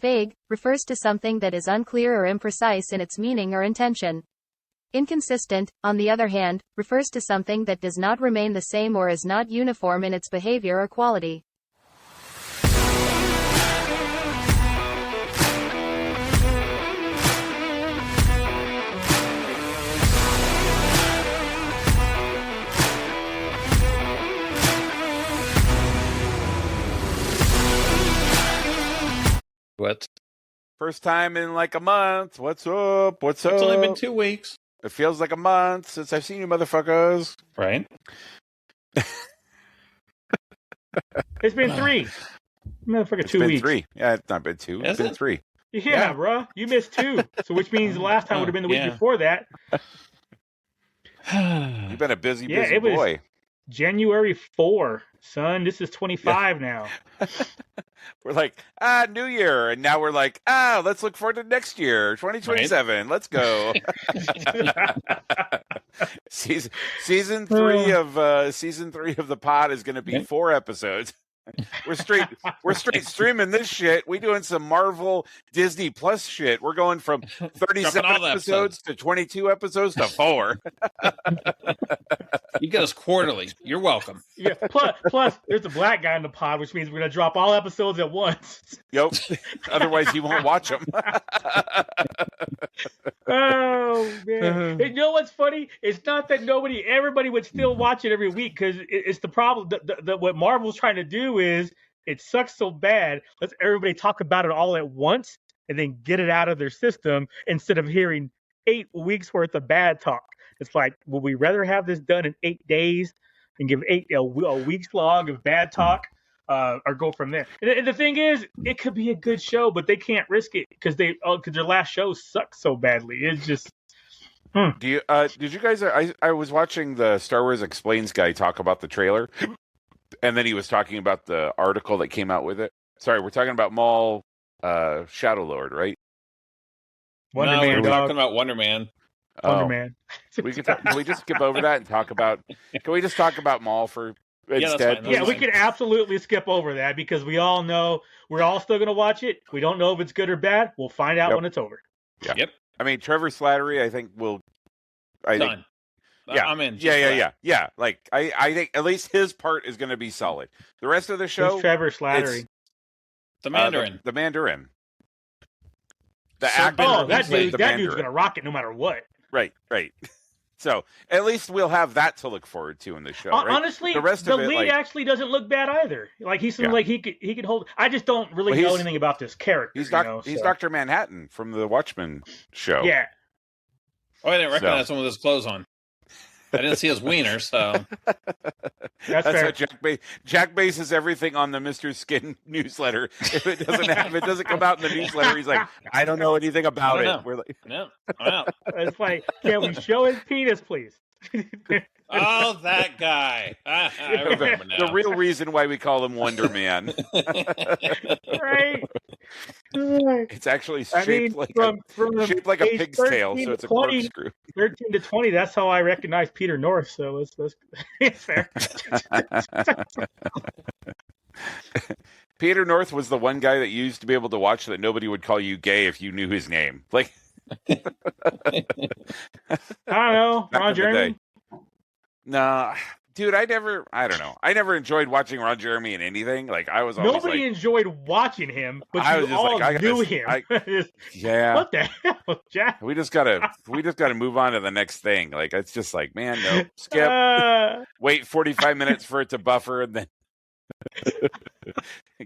Vague refers to something that is unclear or imprecise in its meaning or intention. Inconsistent, on the other hand, refers to something that does not remain the same or is not uniform in its behavior or quality. What? First time in like a month. What's up? What's up? It's only been 2 weeks. It feels like a month since I've seen you motherfuckers. Right? It's been 3. Motherfucker, It's 2 been weeks. 3. Yeah, it's not been 2. It's been 3. Yeah, bro. You missed 2. So which means the last time would have been the week before that. You've been a busy it was boy. January 4, son. This is 25 now. We're like, New Year. And now we're like, let's look forward to next year, 2027. Right? Let's go. season 3 of the pod is going to be 4 episodes. We're straight streaming this shit. We doing some Marvel Disney Plus shit. We're going from 37 episodes to 22 episodes to 4. You get us quarterly. You're welcome. Yeah. Plus, there's a black guy in the pod, which means we're gonna drop all episodes at once. Yep. Otherwise, you won't watch them. Oh man! You know what's funny? It's not that everybody would still watch it every week because it's the problem. What Marvel's trying to do is it sucks so bad. Let's everybody talk about it all at once and then get it out of their system instead of hearing 8 weeks worth of bad talk. It's like, would we rather have this done in 8 days and give a week's log of bad talk, or go from there? And the thing is, it could be a good show, but they can't risk it because their last show sucked so badly. It's just. Did you guys? I was watching the Star Wars Explains guy talk about the trailer, and then he was talking about the article that came out with it. Sorry, we're talking about Maul, Shadow Lord, right? Wonder Man. We're talking about Wonder Man. Wonder Man. Can we just skip over that and talk about? Can we just talk about Maul for instead? Yeah, we can absolutely skip over that because we all know we're all still going to watch it. We don't know if it's good or bad. We'll find out when it's over. Yeah. Yep. I mean, Trevor Slattery, I think will. Done. Yeah, I'm in. Yeah. Like I think at least his part is going to be solid. The rest of the show, who's Trevor Slattery, the Mandarin, the Mandarin, the actor. actor. That dude's going to rock it no matter what. Right. So at least we'll have that to look forward to in the show. Right? Honestly, the lead actually doesn't look bad either. Like he seems like he could hold. I just don't really know anything about this character. He's Dr. Manhattan from the Watchmen show. Yeah. Oh, I didn't recognize some of his clothes on. I didn't see his wiener, so that's fair. How Jack bases everything on the Mr. Skin newsletter. If it doesn't come out in the newsletter, he's like, I don't know anything about it. We're like, no, I'm out. It's like, can we show his penis, please? Oh, that guy! I remember now. The real reason why we call him Wonder Man. Right. It's actually shaped like a pig's tail, so it's a corkscrew. 13 to 20. That's how I recognize Peter North. So it's fair. Peter North was the one guy that you used to be able to watch that nobody would call you gay if you knew his name. Like, I don't know, Ron Jeremy. No, dude, I never enjoyed watching Ron Jeremy in anything. Like, I was always nobody enjoyed watching him, but you all knew him. Yeah. What the hell, Jack? We just gotta move on to the next thing. Like, it's just like, man, no, skip. Wait 45 minutes for it to buffer, and then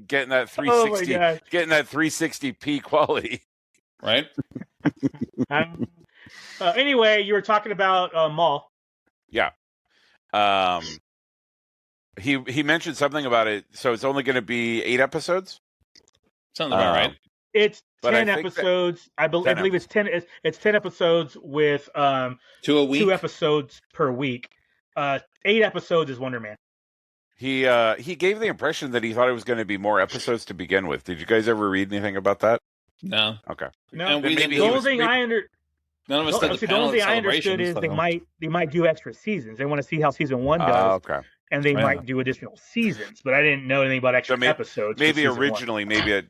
getting that 360p quality. Right. Anyway, you were talking about Maul. Yeah. He mentioned something about it. So it's only going to be 8 episodes. Sounds about right. It's 10 episodes. I believe it's 10. It's 10 episodes with 2 a week. 2 episodes per week. 8 episodes is Wonder Man. He gave the impression that he thought it was going to be more episodes to begin with. Did you guys ever read anything about that? No. Okay. No. The only thing I understood is they might do extra seasons. They want to see how season 1 does. Okay. And they might do additional seasons, but I didn't know anything about extra episodes. Maybe originally, maybe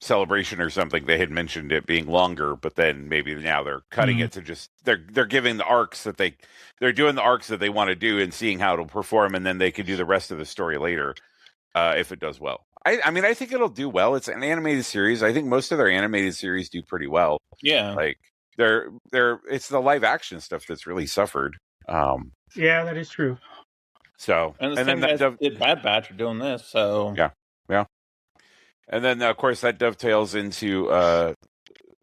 Celebration or something, they had mentioned it being longer, but then maybe now they're cutting it to just they're giving the arcs that they're doing the arcs that they want to do and seeing how it'll perform, and then they can do the rest of the story later if it does well. I mean, I think it'll do well. It's an animated series. I think most of their animated series do pretty well. Yeah, like it's the live action stuff that's really suffered. Yeah, that is true. So and then guys did Bad Batch are doing this. So yeah. And then, of course, that dovetails into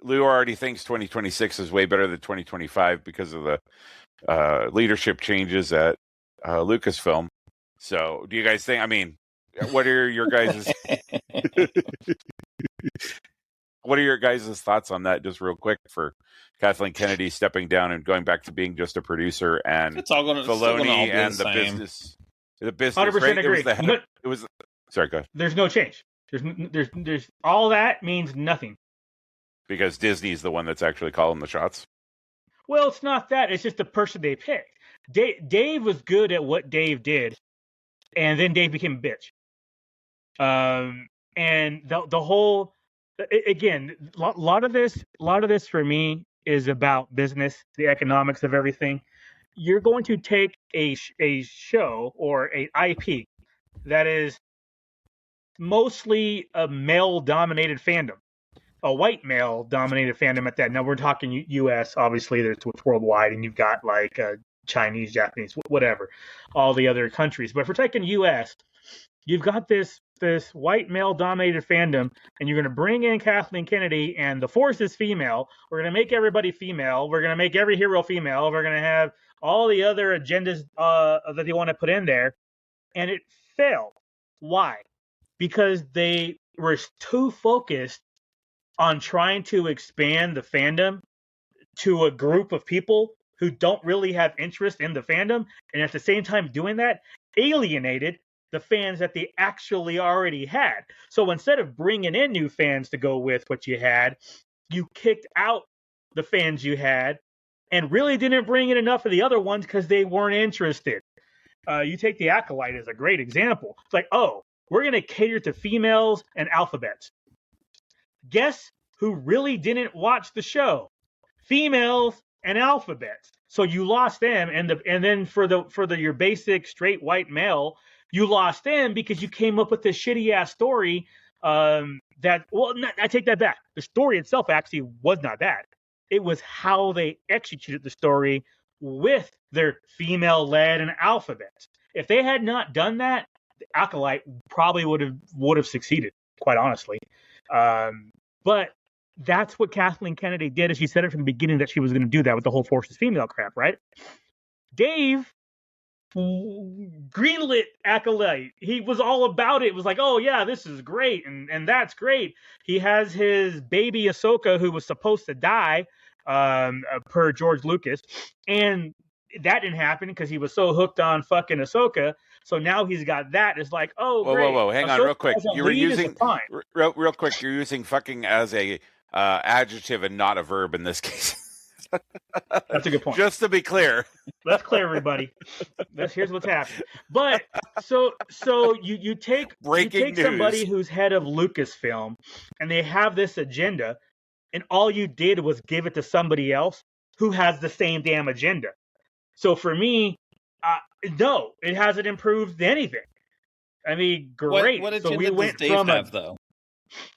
Lou already thinks 2026 is way better than 2025 because of the leadership changes at Lucasfilm. So, do you guys think? I mean, what are your guys' thoughts on that? Just real quick, for Kathleen Kennedy stepping down and going back to being just a producer, and it's all going to Filoni and the business. The business, 100% right? agree. It was. Sorry, go ahead. There's no change. There's all that means nothing. Because Disney's the one that's actually calling the shots. Well, it's not that. It's just the person they picked. Dave was good at what Dave did, and then Dave became a bitch. And the whole, again, a lot of this for me is about business, the economics of everything. You're going to take a show or a IP that is mostly a male-dominated fandom, a white male-dominated fandom at that. Now we're talking U.S. Obviously, it's worldwide, and you've got like Chinese, Japanese, whatever, all the other countries. But if we're taking U.S., you've got this white male-dominated fandom, and you're going to bring in Kathleen Kennedy, and the Force is female. We're going to make everybody female. We're going to make every hero female. We're going to have all the other agendas that they want to put in there, and it failed. Why? Because they were too focused on trying to expand the fandom to a group of people who don't really have interest in the fandom, and at the same time doing that, alienated the fans that they actually already had. So instead of bringing in new fans to go with what you had, you kicked out the fans you had and really didn't bring in enough of the other ones because they weren't interested. You take the Acolyte as a great example. It's like, oh, we're going to cater to females and alphabets. Guess who really didn't watch the show? Females and alphabets. So you lost them, and then for your basic straight white male, you lost them because you came up with this shitty ass story. I take that back. The story itself actually was not bad. It was how they executed the story with their female-led and alphabets. If they had not done that, the Acolyte probably would have succeeded, quite honestly. But that's what Kathleen Kennedy did, as she said it from the beginning that she was going to do that with the whole Force is female crap, right? Dave greenlit Acolyte. He was all about it. It was like, oh yeah, this is great, and that's great. He has his baby Ahsoka, who was supposed to die, per George Lucas, and that didn't happen because he was so hooked on fucking Ahsoka. So now he's got that. It's like, oh, great. Whoa, hang on, real quick. You were using real quick. You're using fucking as a adjective and not a verb in this case. That's a good point. Just to be clear. Let's clear everybody. Here's what's happening. But so you take somebody who's head of Lucasfilm, and they have this agenda, and all you did was give it to somebody else who has the same damn agenda. So for me, no, it hasn't improved anything. I mean, great. What agenda does Dave have, though?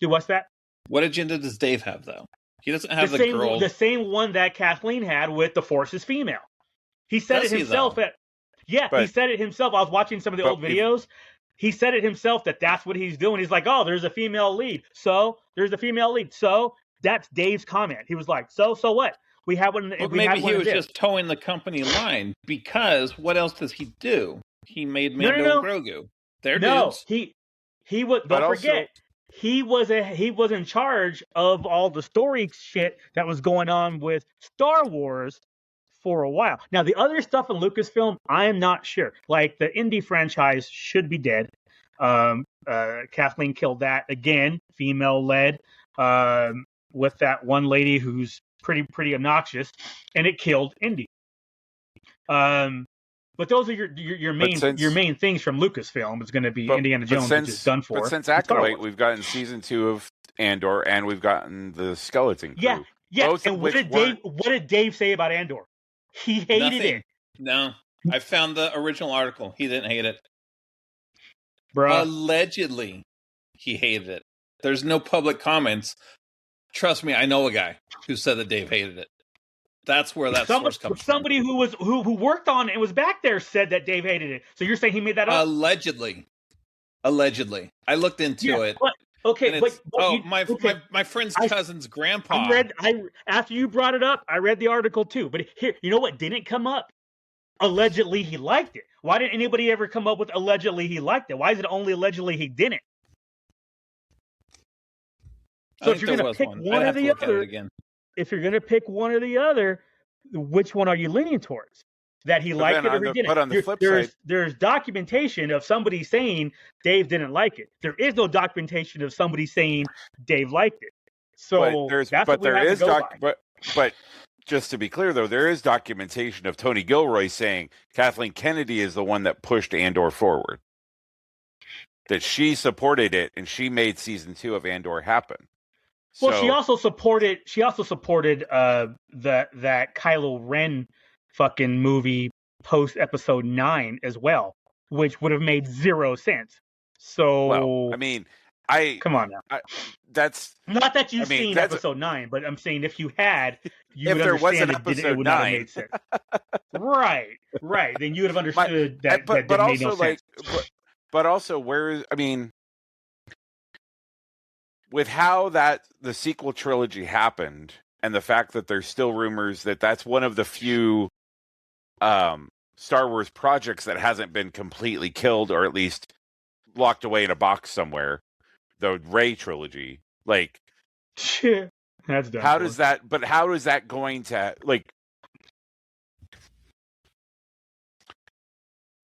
What's that? What agenda does Dave have, though? He doesn't have the same one that Kathleen had with the Force is female. He said it himself. He said it himself. I was watching some of the old videos. He said it himself that's what he's doing. He's like, oh, there's a female lead. So there's a female lead. So that's Dave's comment. He was like, so what? We have one. Well, maybe he was just towing the company line, because what else does he do? He made Mando and Grogu. They're dudes. He was. Don't forget. He was in charge of all the story shit that was going on with Star Wars for a while. Now, the other stuff in Lucasfilm, I am not sure. Like the Indy franchise should be dead. Kathleen killed that again, female-led, with that one lady who's pretty obnoxious, and it killed Indy. But those are your main things from Lucasfilm. Is going to be Indiana Jones, which is done for. But since Acolyte, we've gotten season 2 of Andor, and we've gotten the skeleton crew. Yeah. Both and what did Dave say about Andor? He hated it. No, I found the original article. He didn't hate it. Bruh. Allegedly, he hated it. There's no public comments. Trust me, I know a guy who said that Dave hated it. That's where that source comes from. Somebody who worked on it and was back there said that Dave hated it. So you're saying he made that up? Allegedly. I looked into it. My friend's cousin's grandpa. After you brought it up, I read the article too. But here, you know what didn't come up? Allegedly he liked it. Why didn't anybody ever come up with allegedly he liked it? Why is it only allegedly he didn't? So if you're going to pick one or the other, if you're going to pick one or the other, which one are you leaning towards? That he liked it or he didn't? But on the flip side, there's documentation of somebody saying Dave didn't like it. There is no documentation of somebody saying Dave liked it. So but just to be clear, though, there is documentation of Tony Gilroy saying Kathleen Kennedy is the one that pushed Andor forward. That she supported it and she made season 2 of Andor happen. Well, she also supported that Kylo Ren fucking movie post episode 9 as well, which would have made zero sense. So, well, I mean, come on now. That's not that you've seen episode 9, but I'm saying if you had, you would understand it would not have made sense. Right. Then you would have understood that. But made no sense. But also, with how the sequel trilogy happened, and the fact that there's still rumors that that's one of the few Star Wars projects that hasn't been completely killed, or at least locked away in a box somewhere, the Rey trilogy, like, that's dumb. how is that going to, like,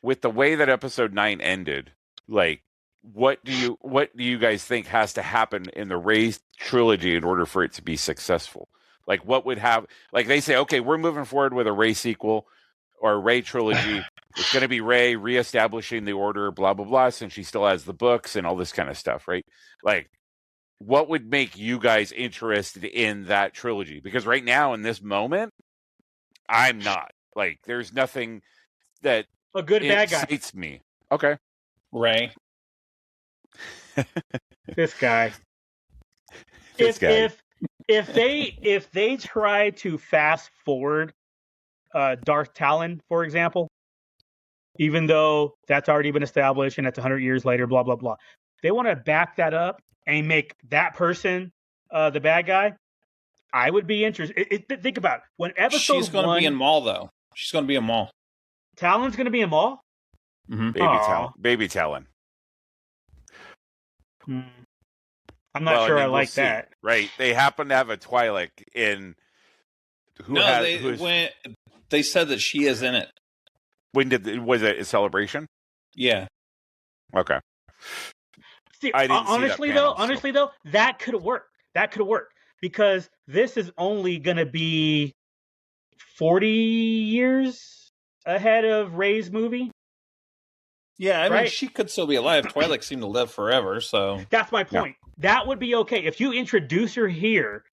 with the way that episode 9 ended, like, what do you guys think has to happen in the Rey trilogy in order for it to be successful? Like, what would have, like, they say, okay, we're moving forward with a Rey sequel or a Rey trilogy. It's going to be Rey reestablishing the Order, blah, blah, blah, since she still has the books and all this kind of stuff, right? Like, what would make you guys interested in that trilogy? Because right now, in this moment, I'm not. Like, there's nothing that a good bad guy excites me. Okay. Rey. This guy. If they try to fast forward Darth Talon, for example, even though that's already been established and that's 100 years later, blah blah blah, they want to back that up and make that person the bad guy. I would be interested. Think about it. When episode she's going to be in Maul, though. She's going to be in Maul. Talon's going to be in Maul. Mm-hmm. Baby Talon. I'm not sure I like that. Right. They happen to have a Twi'lek in they said that she is in it. Was it a celebration? Yeah. Okay. See, honestly though, that could work. Because this is only going to be 40 years ahead of Rey's movie. Yeah, I mean, she could still be alive. Twi'lek seemed to live forever, so... That's my point. Yeah. That would be okay. If you introduce her here,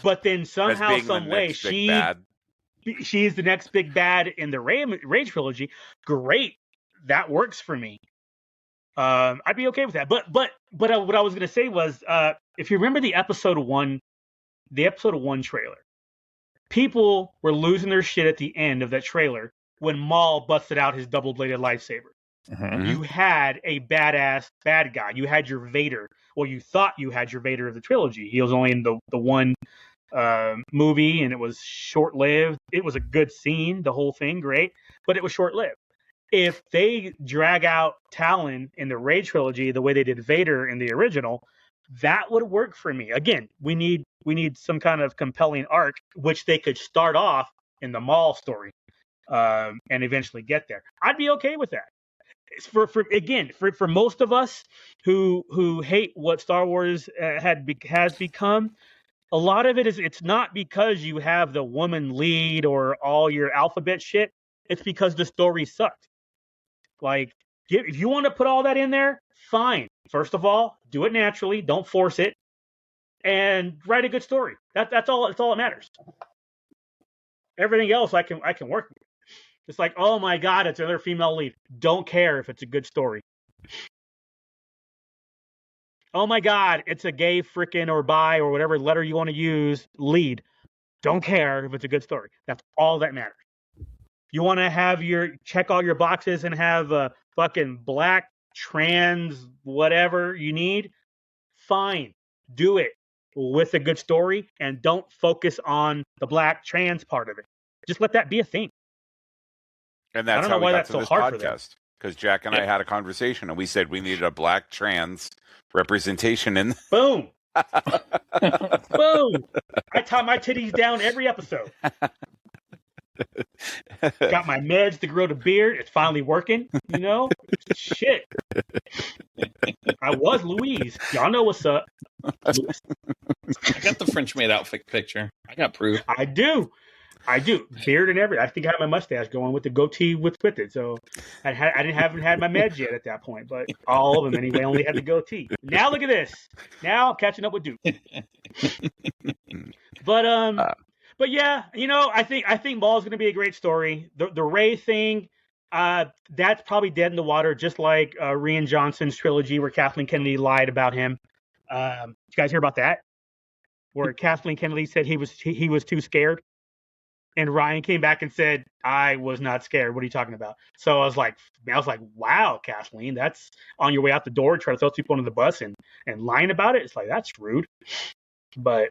but then somehow, some way, she's the next big bad in the Rey trilogy, great. That works for me. I'd be okay with that. But what I was going to say was, if you remember the episode 1 trailer, people were losing their shit at the end of that trailer when Maul busted out his double-bladed lightsaber. Mm-hmm. You had a badass bad guy. You had your Vader. Well, you thought you had your Vader of the trilogy. He was only in the one movie, and it was short-lived. It was a good scene, the whole thing, great, but it was short-lived. If they drag out Talon in the Rey trilogy the way they did Vader in the original, that would work for me. Again, we need some kind of compelling arc, which they could start off in the Maul story and eventually get there. I'd be okay with that. For most of us who hate what Star Wars has become, a lot of it is, it's not because you have the woman lead or all your alphabet shit. It's because the story sucked. Like, if you want to put all that in there, fine. First of all, do it naturally. Don't force it. and write a good story. That's all that matters. Everything else I can work with. It's like, oh my God, it's another female lead. Don't care if it's a good story. Oh my God, it's a gay frickin' or bi or whatever letter you want to use lead. Don't care if it's a good story. That's all that matters. You want to have check all your boxes and have a fucking black, trans, whatever you need. Fine. Do it with a good story and don't focus on the black trans part of it. Just let that be a thing. And that's how we got to this podcast. Because Jack and I had a conversation and we said we needed a black trans representation in. Boom. Boom. I tie my titties down every episode. Got my meds to grow the beard. It's finally working. Shit. I was Louise. Y'all know what's up. I got the French maid outfit picture. I got proof. I do. Beard and everything. I think I had my mustache going with the goatee with it. So I haven't had my meds yet at that point, but all of them anyway. Only had the goatee. Now look at this. Now I'm catching up with Duke. But yeah, I think Maul is going to be a great story. The Rey thing, that's probably dead in the water, just like Rian Johnson's trilogy where Kathleen Kennedy lied about him. You guys hear about that? Where Kathleen Kennedy said he was too scared. And Ryan came back and said, I was not scared. What are you talking about? So I was like, wow, Kathleen, that's on your way out the door, trying to throw people under the bus and lying about it. It's like, that's rude. But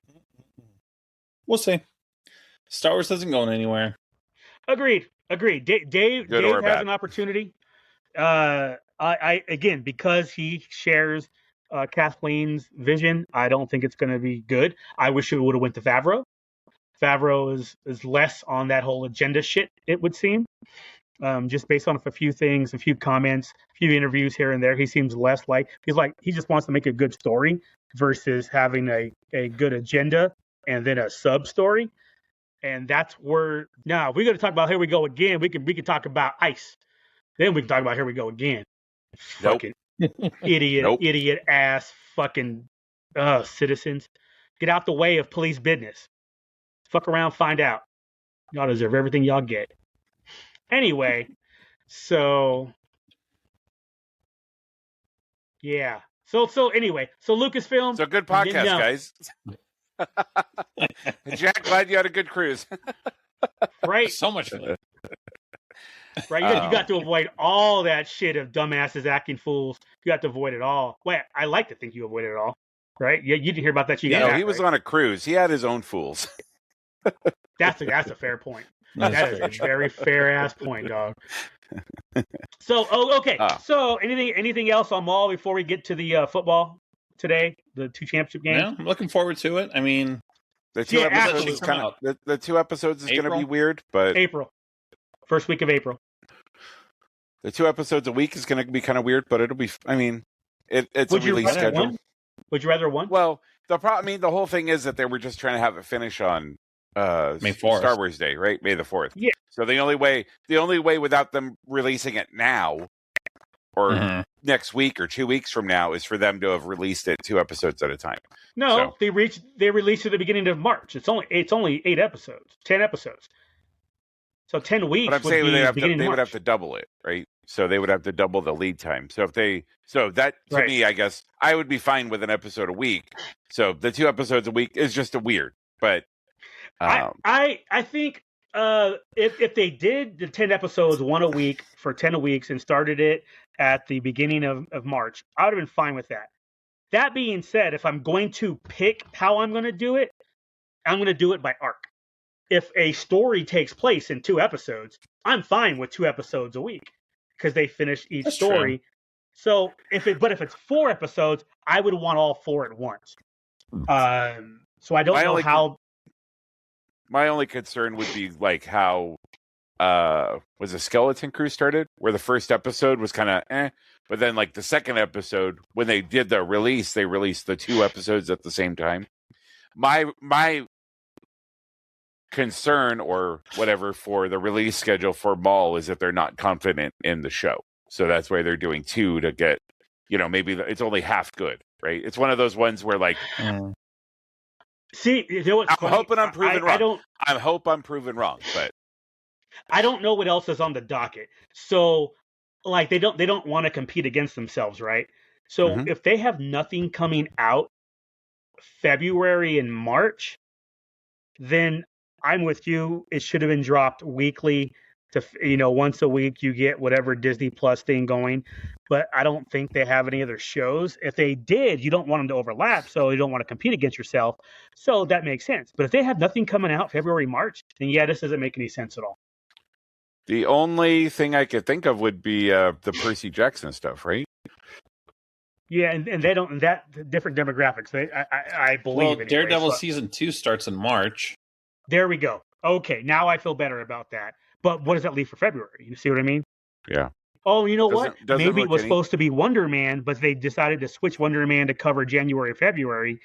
we'll see. Star Wars isn't going anywhere. Agreed. Dave has an opportunity. Again, because he shares Kathleen's vision, I don't think it's going to be good. I wish it would have went to Favreau. Favreau is less on that whole agenda shit, it would seem. Just based on a few things, a few comments, a few interviews here and there, he seems less he just wants to make a good story versus having a good agenda and then a sub story. And that's where now if we're gonna talk about Here We Go Again, we can talk about ICE. Then we can talk about Here We Go Again. Nope. Fucking idiot ass fucking citizens. Get out the way of police business. Fuck around, find out. Y'all deserve everything y'all get. Anyway, so yeah. So anyway, so Lucasfilm. So good podcast, guys. Jack, glad you had a good cruise. Right? So much fun. Right? You got to avoid all that shit of dumbasses acting fools. You got to avoid it all. Well, I like to think you avoided it all. Right? Yeah, you didn't hear about that. He was on a cruise. He had his own fools. That's a fair point. That is a very fair ass point, dog. So, okay. So, anything else on Maul before we get to the football today? The 2 championship games. Yeah, I'm looking forward to it. I mean, the 2 episodes is kind of the 2 episodes is going to be weird, but April, first week of April. The 2 episodes a week is going to be kind of weird, but it'll be. I mean, it's a release schedule. Would you rather one? Well, the whole thing is that they were just trying to have it finish on May 4th. Star Wars Day, right? May the 4th. Yeah. So the only way without them releasing it now or next week or 2 weeks from now is for them to have released it 2 episodes at a time. No, they released it at the beginning of March. It's only 8 episodes, 10 episodes. So 10 weeks. But I'm saying they would have to double it, right? So they would have to double the lead time. So me, I guess I would be fine with an episode a week. So the 2 episodes a week is just a weird, but I think if they did the 10 episodes, 1 a week for 10 weeks and started it at the beginning of March, I would have been fine with that. That being said, if I'm going to pick how I'm going to do it, I'm going to do it by arc. If a story takes place in 2 episodes, I'm fine with 2 episodes a week because they finish each story. True. So if it's 4 episodes, I would want all 4 at once. So I don't know how. My only concern would be like how was a Skeleton Crew started, where the first episode was kind of but then like the second episode, when they did the release, they released the 2 episodes at the same time. My concern or whatever for the release schedule for Maul is that they're not confident in the show. So that's why they're doing 2 to get, maybe it's only half good, right? It's one of those ones where like See, you know what's I'm funny? hoping I'm proven wrong. I don't. I hope I'm proven wrong, but I don't know what else is on the docket. So, like, they don't want to compete against themselves, right? So, if they have nothing coming out February and March, then I'm with you. It should have been dropped weekly. Once a week you get whatever Disney Plus thing going. But I don't think they have any other shows. If they did, you don't want them to overlap, so you don't want to compete against yourself. So that makes sense. But if they have nothing coming out February, March, then yeah, this doesn't make any sense at all. the only thing I could think of would be the Percy Jackson stuff, right? Yeah, and they don't that different demographics. I believe. Well, anyway, Daredevil season 2 starts in March. There we go. Okay, now I feel better about that. But what does that leave for February? You see what I mean? Yeah. Oh, you know what? Doesn't Maybe it was any... supposed to be Wonder Man, but they decided to switch Wonder Man to cover January, February.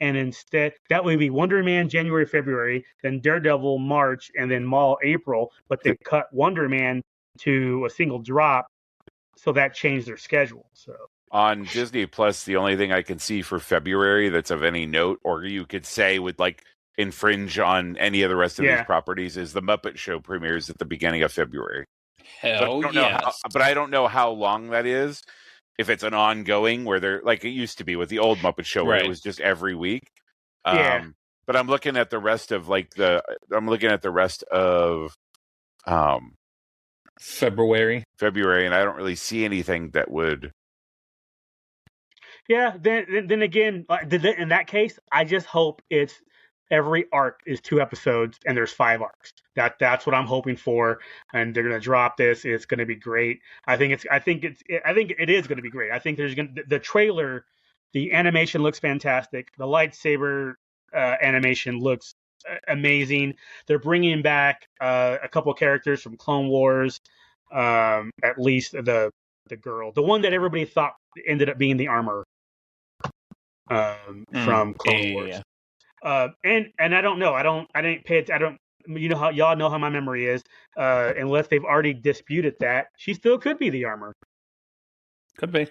And instead, that would be Wonder Man, January, February, then Daredevil, March, and then Maul, April. But they cut Wonder Man to a single drop, so that changed their schedule. So on Disney Plus, the only thing I can see for February that's of any note, or you could say would like infringe on any of the rest of these properties, is the Muppet Show premieres at the beginning of February. Hell yes. But I don't know how long that is. If it's an ongoing where they're like it used to be with the old Muppet Show where it was just every week. But I'm looking at the rest of February, and I don't really see anything that would. Yeah, then again, in that case, I just hope it's every arc is 2 episodes and there's 5 arcs. That's what I'm hoping for, and they're gonna drop this. It's gonna be great. I think it is gonna be great. I think the trailer, the animation looks fantastic. The lightsaber animation looks amazing. They're bringing back a couple characters from Clone Wars. At least the girl, the one that everybody thought ended up being the armor from Clone Wars. And I don't know. I didn't pay it. I don't. You know how y'all know how my memory is. Unless they've already disputed that, she still could be the armor. Could be.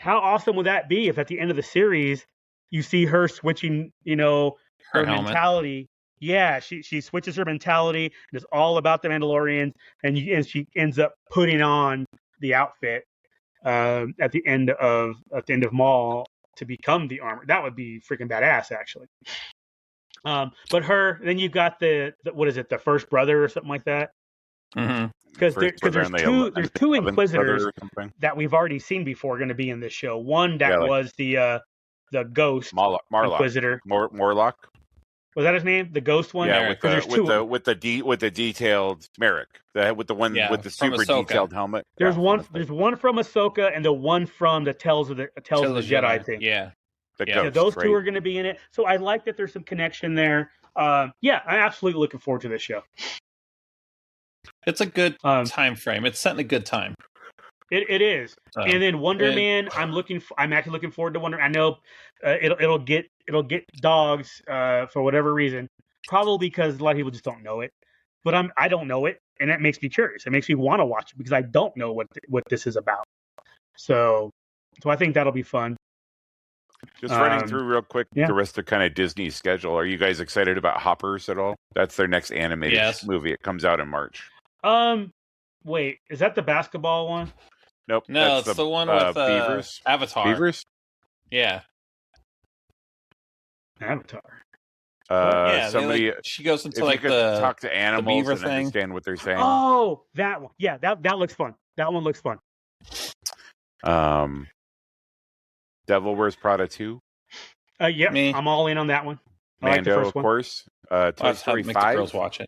How awesome would that be if at the end of the series you see her switching? Her mentality. Yeah, she switches her mentality. And it's all about the Mandalorians, and she ends up putting on the outfit at the end of Maul to become the armor. That would be freaking badass, actually. But then you've got the what is it, the first brother or something like that? Because there's two Inquisitors that we've already seen before going to be in this show. One that was the ghost Inquisitor. Morlock. Was that his name? The ghost one? Yeah, with the detailed Merrick. With the super detailed helmet. There's one from Ahsoka and the one from the Tales of the Jedi thing. Yeah. Those two are going to be in it. So I like that there's some connection there. I'm absolutely looking forward to this show. It's a good time frame. It's set in a good time. It is. And then Wonder Man, I'm actually looking forward to Wonder. I know it'll get dogs for whatever reason. Probably because a lot of people just don't know it. But I don't know it, and that makes me curious. It makes me want to watch it because I don't know what this is about. So I think that'll be fun. Just running through real quick the rest of kind of Disney's schedule. Are you guys excited about Hoppers at all? That's their next animated movie. It comes out in March. Wait, is that the basketball one? Nope. No, it's the one with Beavers. Avatar. Beavers? Yeah. Avatar. Somebody. She goes into if you could talk to animals and understand what they're saying. Oh, that one. Yeah, that looks fun. That one looks fun. Devil Wears Prada 2. Yeah, I'm all in on that one. I like the first one. Of course. Toy Story 5. The girls watch it.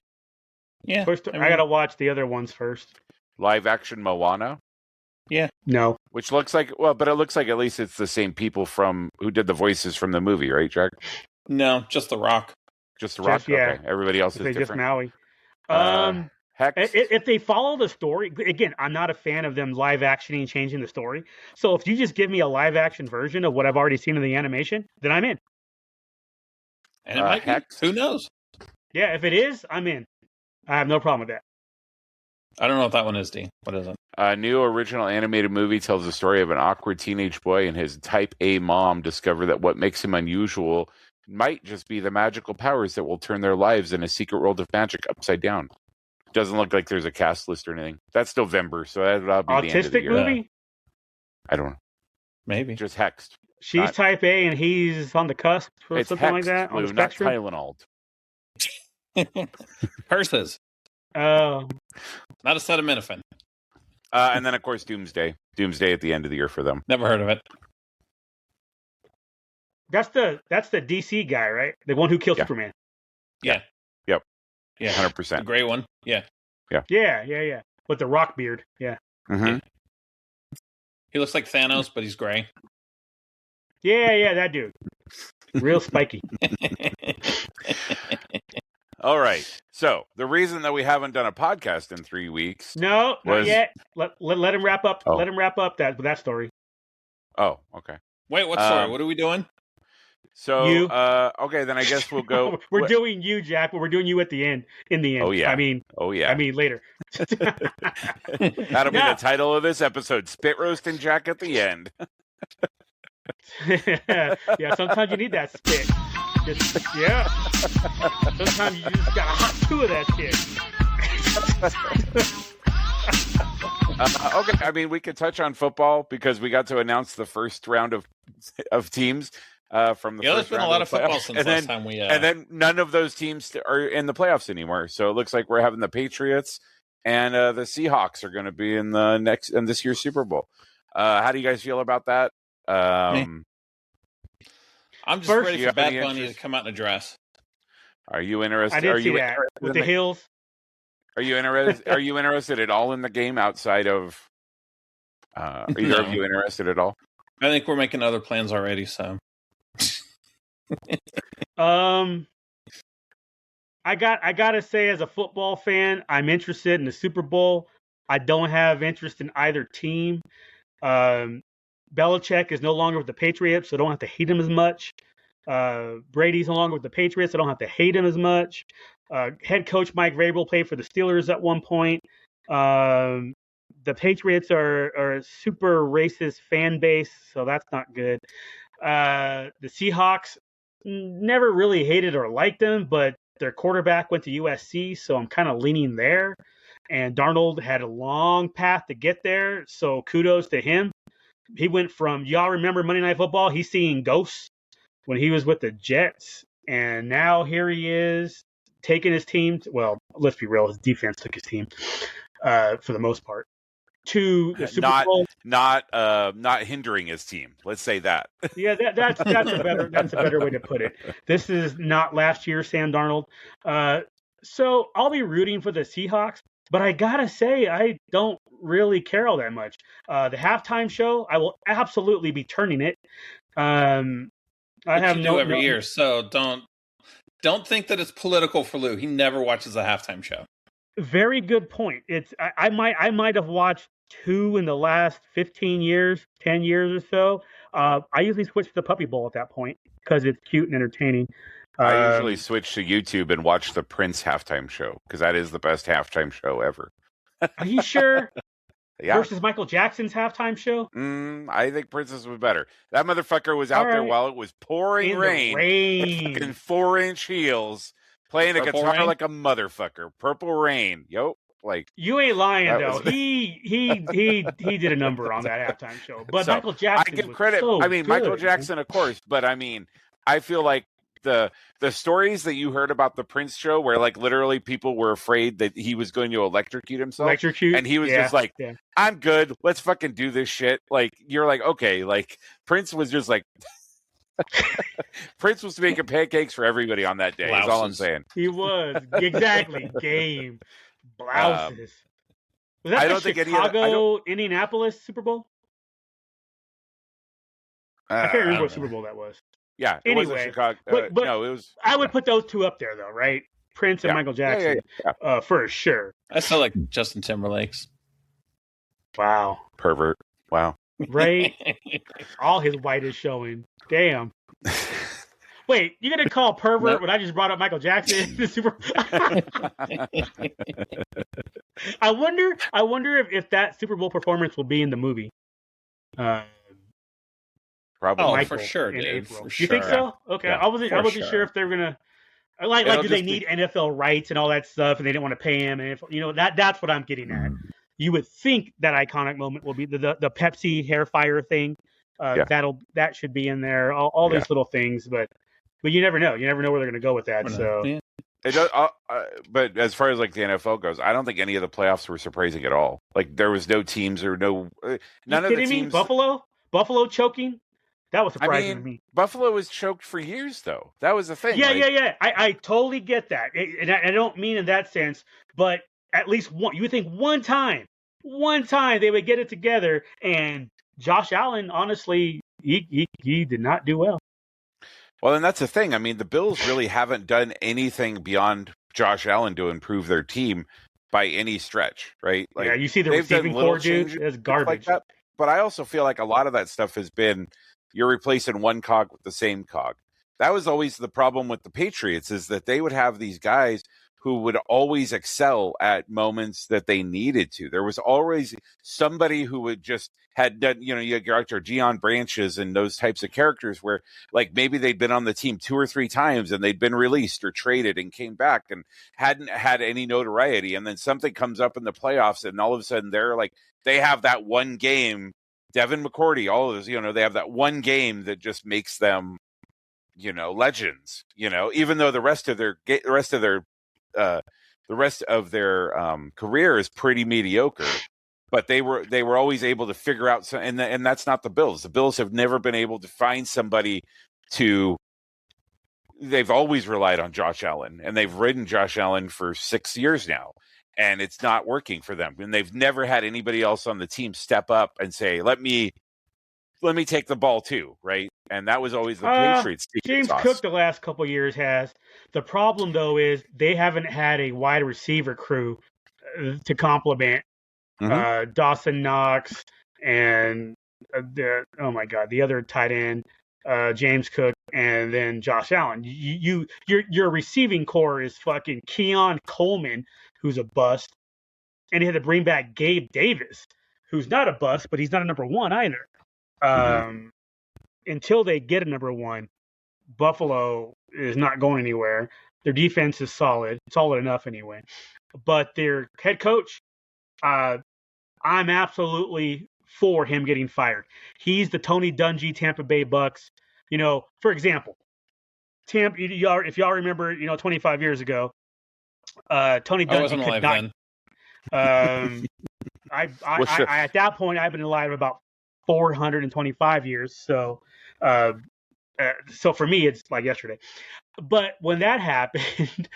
Yeah, I gotta watch the other ones first. Live action Moana. Yeah. No. Which looks like but it looks like at least it's the same people who did the voices from the movie, right, Jack? No, just The Rock. Just The Rock. Okay. Everybody else is different. Just Maui. Hex. If they follow the story, again, I'm not a fan of them live actioning and changing the story. So if you just give me a live action version of what I've already seen in the animation, then I'm in. And it might Hex. Who knows? Yeah, if it is, I'm in. I have no problem with that. I don't know what that one is, D. What is it? A new original animated movie tells the story of an awkward teenage boy and his type A mom discover that what makes him unusual might just be the magical powers that will turn their lives in a secret world of magic upside down. Doesn't look like there's a cast list or anything. That's November, so that'll be the end of the Autistic year. movie? I don't know. Maybe. Just hexed. She's type A and he's on the cusp or It's something like hexed, that on Lou, the not spectrum. Tylenol. Hers is. Oh, Not acetaminophen. And then, of course, Doomsday. Doomsday at the end of the year for them. Never heard of it. that's the DC guy, right? The one who killed Yeah. Superman. Yeah. Yep. Yeah. 100%. The gray one. Yeah. Yeah. With the rock beard. Yeah. Mm-hmm. He looks like Thanos, but he's gray. Yeah, that dude. Real spiky. All right. So the reason that we haven't done a podcast in 3 weeks. No, not Was- yet. Let him wrap up. Oh. Let him wrap up that story. Oh, okay. Wait, what story? What are we doing? So, You. okay, then I guess we'll go. We're doing you, Jack, but we're doing you at the end. In the end. Oh, yeah. I mean later. That'll be No. the title of this episode: Spit Roast and Jack at the end. Yeah, sometimes you need that spit. Yeah. Sometimes you just got a hot two of that shit. Okay, I mean, we could touch on football because we got to announce the first round of teams from the Yeah, there's first been a round lot of of the football playoffs. since And last then, time we. and then none of those teams are in the playoffs anymore. So it looks like we're having the Patriots and the Seahawks are going to be in this year's Super Bowl. How do you guys feel about that? I'm just First, ready you for have Bad any Bunny to interest? come out in a dress. Are you interested? I did are see you that interested with in the hills. Are you interested? Are you interested at all in the game outside of? Either No. of you interested at all? I think we're making other plans already. So I gotta say, as a football fan, I'm interested in the Super Bowl. I don't have interest in either team. Belichick is no longer with the Patriots, so I don't have to hate him as much. Brady's no longer with the Patriots, so I don't have to hate him as much. Head coach Mike Vrabel played for the Steelers at one point. The Patriots are a super racist fan base, so that's not good. The Seahawks, never really hated or liked them, but their quarterback went to USC, so I'm kind of leaning there. And Darnold had a long path to get there, so kudos to him. He went from, y'all remember Monday Night Football? He's seeing ghosts when he was with the Jets, and now here he is taking his team. Well, let's be real, his defense took his team for the most part to the Super Bowl. Not hindering his team. Let's say that. Yeah, that's a better way to put it. This is not last year's Sam Darnold. So I'll be rooting for the Seahawks, but I gotta say I don't really care all that much. The halftime show, I will absolutely be turning it. I have you no do every year, so don't think that it's political for Lou. He never watches a halftime show. Very good point. I might have watched 2 in the last 15 years, 10 years or so. I usually switch to the Puppy Bowl at that point because it's cute and entertaining. I usually switch to YouTube and watch the Prince halftime show because that is the best halftime show ever. Are you sure? Yeah. Versus Michael Jackson's halftime show? I think Prince's was better. That motherfucker was out there while it was pouring In rain. the rain. Fucking 4-inch heels, playing a Purple guitar Rain? like a motherfucker. Purple Rain. Yo, like You ain't lying That though. was- He did a number on that halftime show. But So, Michael Jackson, I give was credit. so I mean, Michael good. Jackson, of course, but I mean, I feel like the stories that you heard about the Prince show, where like literally people were afraid that he was going to electrocute himself, Electrocute, and he was yeah, just like, yeah. "I'm good. Let's fucking do this shit." Like you're like, okay, like Prince was just like. Prince was making pancakes for everybody on that day. That's all I'm Blouses. saying. He was exactly game blouses. Was that I the don't think any of the- I Chicago Indianapolis Super Bowl? I can't remember don't what know. Super Bowl that was. Yeah, it wasn't Anyway, Chicago. but- No, it was. I would put those two up there though, right? Prince and Yeah. Michael Yeah, Jackson, for sure. I still like Justin Timberlake's. Wow, Pervert. Wow. right? All his white is showing. Damn. Wait, you gonna call pervert Nope. when I just brought up Michael Jackson in the Super? I wonder if that Super Bowl performance will be in the movie. Probably. Oh, Michael for sure, in dude. April. For You think sure. so? Okay, Yeah, I wasn't sure if they were gonna like It'll do they just need NFL rights and all that stuff, and they didn't want to pay him, and that's what I'm getting at. You would think that iconic moment will be the Pepsi hair fire thing. Yeah. That should be in there. All these little things, but you never know. You never know where they're going to go with that. So, Yeah. It does, but as far as like the NFL goes, I don't think any of the playoffs were surprising at all. Like there was no teams or no none of the teams. Buffalo choking. That was surprising to me. Buffalo was choked for years, though. That was the thing. Yeah. I totally get that, and I don't mean in that sense, but at least one. You would think one time they would get it together. And Josh Allen, honestly, he did not do well. Well, and that's the thing. I mean, the Bills really haven't done anything beyond Josh Allen to improve their team by any stretch, right? Like, yeah, you see the receiving core, dude. It's garbage. Like that. But I also feel like a lot of that stuff has been you're replacing one cog with the same cog. That was always the problem with the Patriots, is that they would have these guys who would always excel at moments that they needed to. There was always somebody who would just had done, you got your Gian Branches and those types of characters where like maybe they'd been on the team 2 or 3 times and they'd been released or traded and came back and hadn't had any notoriety. And then something comes up in the playoffs and all of a sudden they're like, they have that one game, Devin McCourty, all of those, they have that one game that just makes them, legends, even though the rest of their career is pretty mediocre, but they were always able to figure out and that's not the Bills. The Bills have never been able to find somebody they've always relied on Josh Allen, and they've ridden Josh Allen for 6 years now, and it's not working for them. And they've never had anybody else on the team step up and say, let me take the ball too, right? And that was always the Patriots. James Cook the last couple of years has. The problem, though, is they haven't had a wide receiver crew to complement Dawson Knox and the other tight end, James Cook, and then Josh Allen. Your receiving core is fucking Keon Coleman, who's a bust, and he had to bring back Gabe Davis, who's not a bust, but he's not a number one either. Until they get a number one, Buffalo is not going anywhere. Their defense is solid enough anyway. But their head coach, I'm absolutely for him getting fired. He's the Tony Dungy Tampa Bay Bucks. For example, if y'all remember, 25 years ago, Tony Dungy could not. I at that point I've been alive about 425 years, so for me it's like yesterday. But when that happened,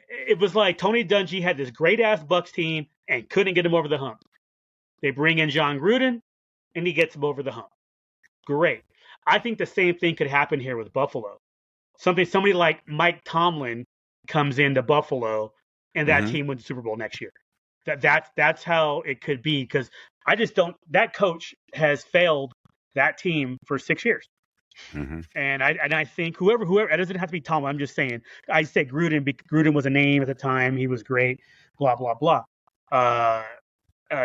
it was like Tony Dungy had this great ass Bucks team and couldn't get him over the hump. They bring in John Gruden and he gets him over the hump. Great. I think the same thing could happen here with Buffalo. Somebody like Mike Tomlin comes into Buffalo and that team wins the Super Bowl next year. That's how it could be, because I just don't. That coach has failed that team for 6 years, and I think whoever it doesn't have to be Tomlin. I'm just saying. I say Gruden. Gruden was a name at the time. He was great. Blah blah blah.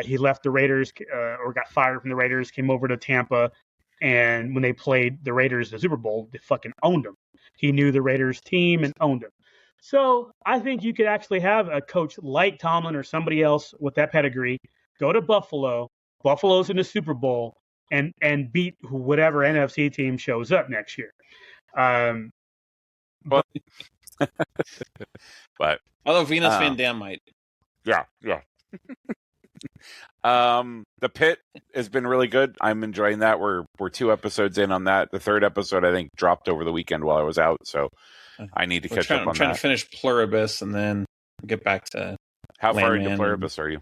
He left the Raiders or got fired from the Raiders. Came over to Tampa, and when they played the Raiders in the Super Bowl, they fucking owned them. He knew the Raiders team and owned them. So I think you could actually have a coach like Tomlin or somebody else with that pedigree go to Buffalo. Buffalo's in the Super Bowl and beat whatever NFC team shows up next year. But although Venus Van Dam might. Yeah. The Pit has been really good. I'm enjoying that. We're 2 episodes in on that. The 3rd episode I think dropped over the weekend while I was out, so I need to catch up on that. I'm trying to finish Pluribus and then get back to How far into Pluribus are you?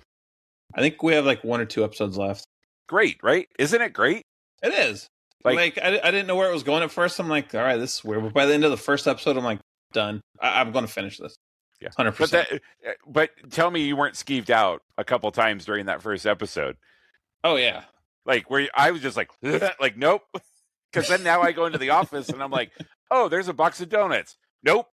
I think we have like 1 or 2 episodes left. Great, right? Isn't it great? It is. Like I didn't know where it was going at first. I'm like, all right, this is weird. But by the end of the first episode, I'm like, done. I'm going to finish this. Yeah, 100%. But tell me you weren't skeeved out a couple times during that first episode. Oh yeah. Like where I was just like nope. Because then now I go into the office and I'm like, oh, there's a box of donuts. Nope.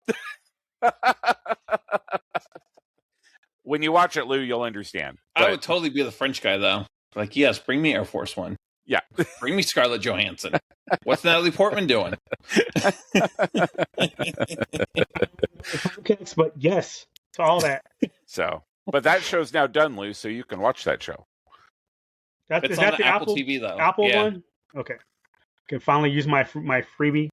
When you watch it, Lou, you'll understand. I would totally be the French guy though. Like, yes, bring me Air Force One. Yeah. Bring me Scarlett Johansson. What's Natalie Portman doing? But yes, to all that. So, but that show's now done, Lou, so you can watch that show. It's Is on that the Apple Apple TV, though. Apple Yeah. one? Okay. Can finally use my freebie.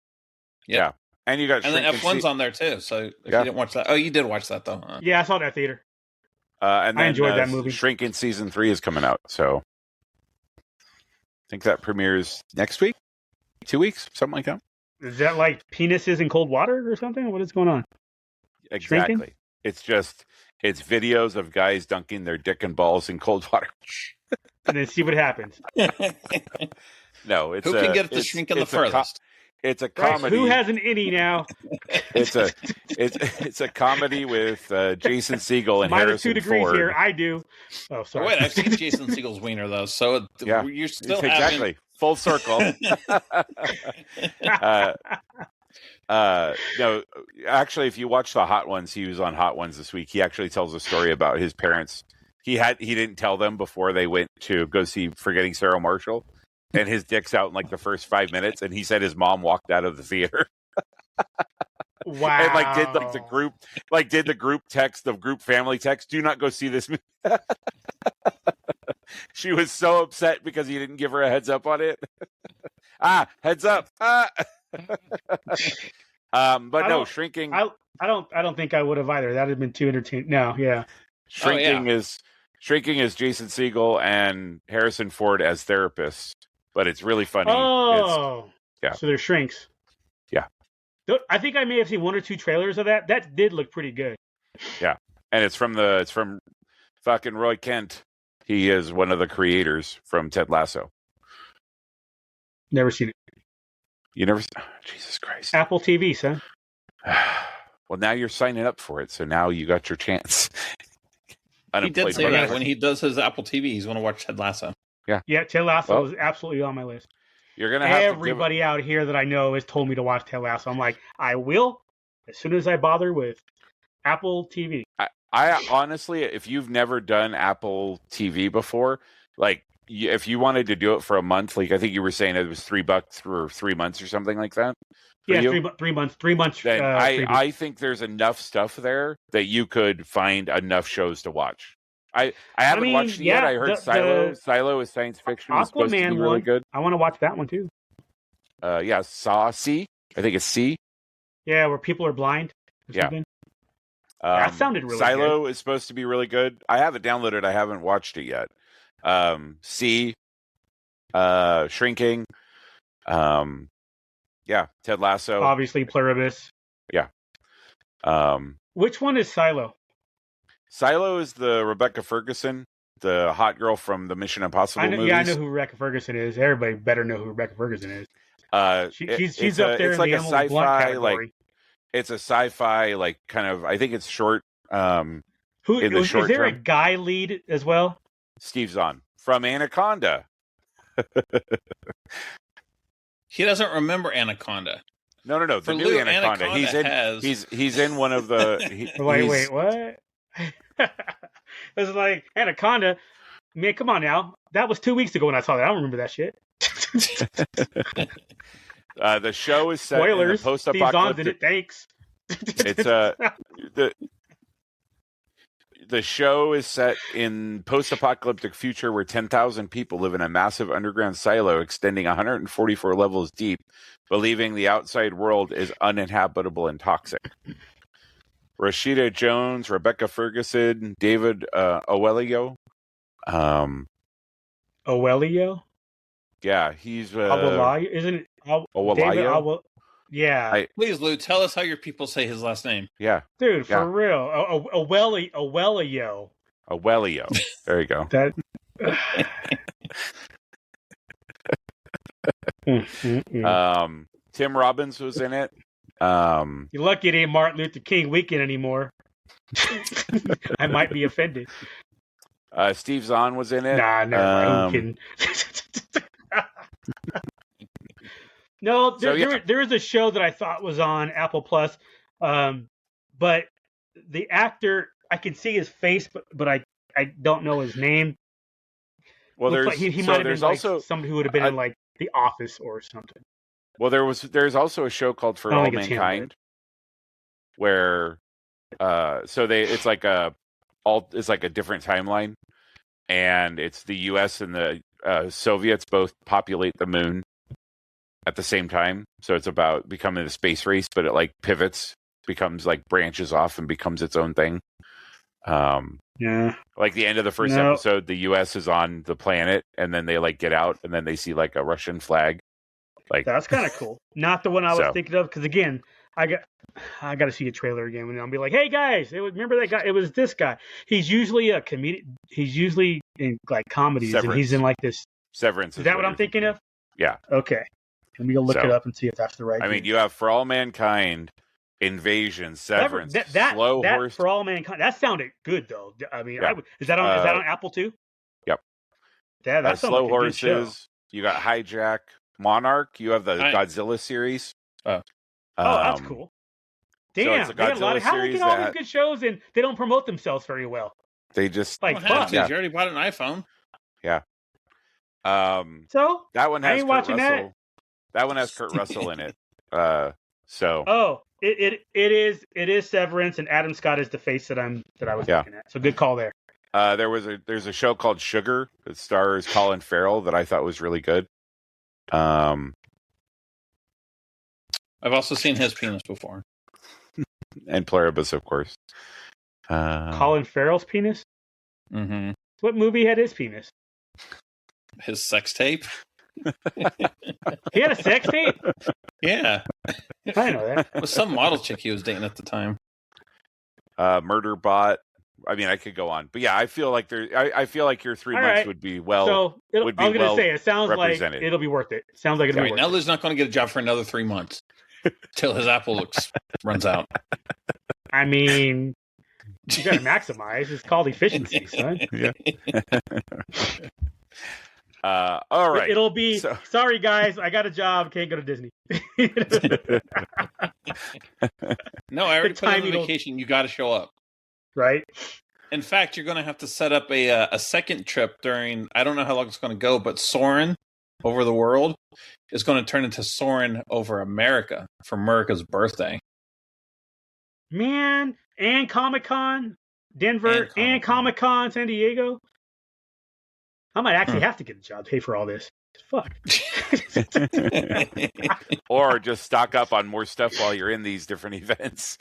Yeah. And you got And then F1's on there, too. So if you didn't watch that. Oh, you did watch that, though. Huh? Yeah, I saw that theater. And then, I enjoyed that movie. Shrinking Season 3 is coming out, so I think that premieres next week? 2 weeks? Something like that? Is that like penises in cold water or something? What is going on? Exactly. Shrinking? It's videos of guys dunking their dick and balls in cold water. And then see what happens. No, it's Who can get it to shrink in the furthest? It's a Right, comedy. who has an innie now? It's a comedy with Jason Segel and Minus Harrison 2 degrees Ford. here. I do. Oh, Oh, sorry. wait, I've seen Jason Segel's wiener, though. So Yeah. you're still Exactly. Full circle. No, actually, if you watch the Hot Ones, he was on Hot Ones this week. He actually tells a story about his parents. He didn't tell them before they went to go see Forgetting Sarah Marshall, and his dick's out in like the first 5 minutes. And he said his mom walked out of the theater. Wow. And did the group text, the group family text, do not go see this movie. She was so upset because he didn't give her a heads up on it. Heads up. But no, Shrinking. I don't think I would have either. That would have been too entertaining. No, yeah. Shrinking is Jason Segel and Harrison Ford as therapists, but it's really funny. Oh, yeah. So they're shrinks. Yeah. I think I may have seen 1 or 2 trailers of that. That did look pretty good. Yeah, and it's from fucking Roy Kent. He is one of the creators from Ted Lasso. Never seen it. You never? Jesus Christ. Apple TV, son. Well, now you're signing up for it, so now you got your chance. He did say that when he does his Apple TV, he's going to watch Ted Lasso. Yeah, Ted Lasso was absolutely on my list. You're gonna have everybody out here that I know has told me to watch Ted Lasso. I'm like, I will as soon as I bother with Apple TV. I honestly, if you've never done Apple TV before, like if you wanted to do it for a month, like I think you were saying it was $3 for 3 months or something like that. Yeah, 3 months. 3 months. Then I think there's enough stuff there that you could find enough shows to watch. I haven't watched it yet. I heard Silo is science fiction. Is supposed to be really good. I want to watch that one too. Yeah, C. I think it's C. Yeah, where people are blind. Yeah. That sounded really Silo good. is supposed to be really good. I have it downloaded. I haven't watched it yet. C. Shrinking. Yeah, Ted Lasso. Obviously, Pluribus. Yeah. Which one is Silo? Silo is the Rebecca Ferguson, the hot girl from the Mission Impossible movies. Yeah, I know who Rebecca Ferguson is. Everybody better know who Rebecca Ferguson is. She's up there in the Emily Blunt category. It's a sci-fi, like kind of. I think it's short. Is there a guy lead as well? Steve Zahn from Anaconda. He doesn't remember Anaconda. No. The new Anaconda. He's in one of the. Wait, what? It's like Anaconda. Man, come on now. That was 2 weeks ago when I saw that. I don't remember that shit. The show is set Spoilers. in the post-apocalyptic. Steve's on it. Thanks. It's the show is set in post-apocalyptic future where 10,000 people live in a massive underground silo extending 144 levels deep, believing the outside world is uninhabitable and toxic. Rashida Jones, Rebecca Ferguson, David Oelio. Oelio? Yeah, he's Awalayo, isn't it? Awalayo? Yeah. Please, Lou, tell us how your people say his last name. Yeah. Dude, for real. Awelio. Awelio. There you go. That. Tim Robbins was in it. You're lucky it ain't Martin Luther King weekend anymore. I might be offended. Steve Zahn was in it. Nah, never mind. I'm kidding. No, there is a show that I thought was on Apple Plus, but the actor, I can see his face, but I don't know his name. Well, Looks like he might have been also like somebody who would have been in like The Office or something. well, there's also a show called For All Mankind, where it's like a different timeline, and it's the U.S. and the Soviets both populate the moon at the same time. So it's about becoming a space race, but it like pivots, becomes like branches off and becomes its own thing. Yeah. Like the end of the first episode, the U.S. is on the planet, and then they like get out, and then they see like a Russian flag. Like that's kind of cool. Not the one I was thinking of, because again, I got to see a trailer again, and I'll be like, "Hey guys, remember that guy? It was this guy. He's usually a comedian. He's usually in like comedies, and he's in like this Severance. Is that what I'm thinking of? Yeah. Okay. Let me go look it up and see if that's the right. I mean, you have For All Mankind, Invasion, Severance, Slow Horse. For All Mankind. That sounded good though. I mean, is that on Apple too? Yep. Yeah, that's Slow like Horses. You got Hijack, Monarch. You have the Godzilla series. That's cool. Damn, so it's a Godzilla how series they get all these good shows and they don't promote themselves very well? They just like fuck. You already bought an iPhone. Yeah. So that one has I ain't Kurt watching Russell. That one has Kurt Russell in it. It is Severance, and Adam Scott is the face that I was looking at. So good call there. There's a show called Sugar that stars Colin Farrell that I thought was really good. I've also seen his penis before. And Pluribus, of course. Colin Farrell's penis? Mm-hmm. What movie had his penis? His sex tape. He had a sex tape? Yeah. I know that. It was some model chick he was dating at the time. Murderbot. I mean, I could go on, but yeah, I feel like I feel like your 3 months would be well. So I'm going to say it sounds like it'll be worth it. Sounds like it'll be worth it. Nelly's not going to get a job for another 3 months till his Apple runs out. I mean, you got to maximize. It's called efficiency, son. Yeah. All right. It'll be sorry, guys. I got a job. Can't go to Disney. No, I already put on the vacation. You got to show up. Right. In fact, you're going to have to set up a second trip during, I don't know how long it's going to go, but Soarin' over the world is going to turn into Soarin' over America for America's birthday. Man, and Comic-Con, Denver, and Comic-Con, San Diego. I might actually have to get a job, pay for all this. Fuck. Or just stock up on more stuff while you're in these different events.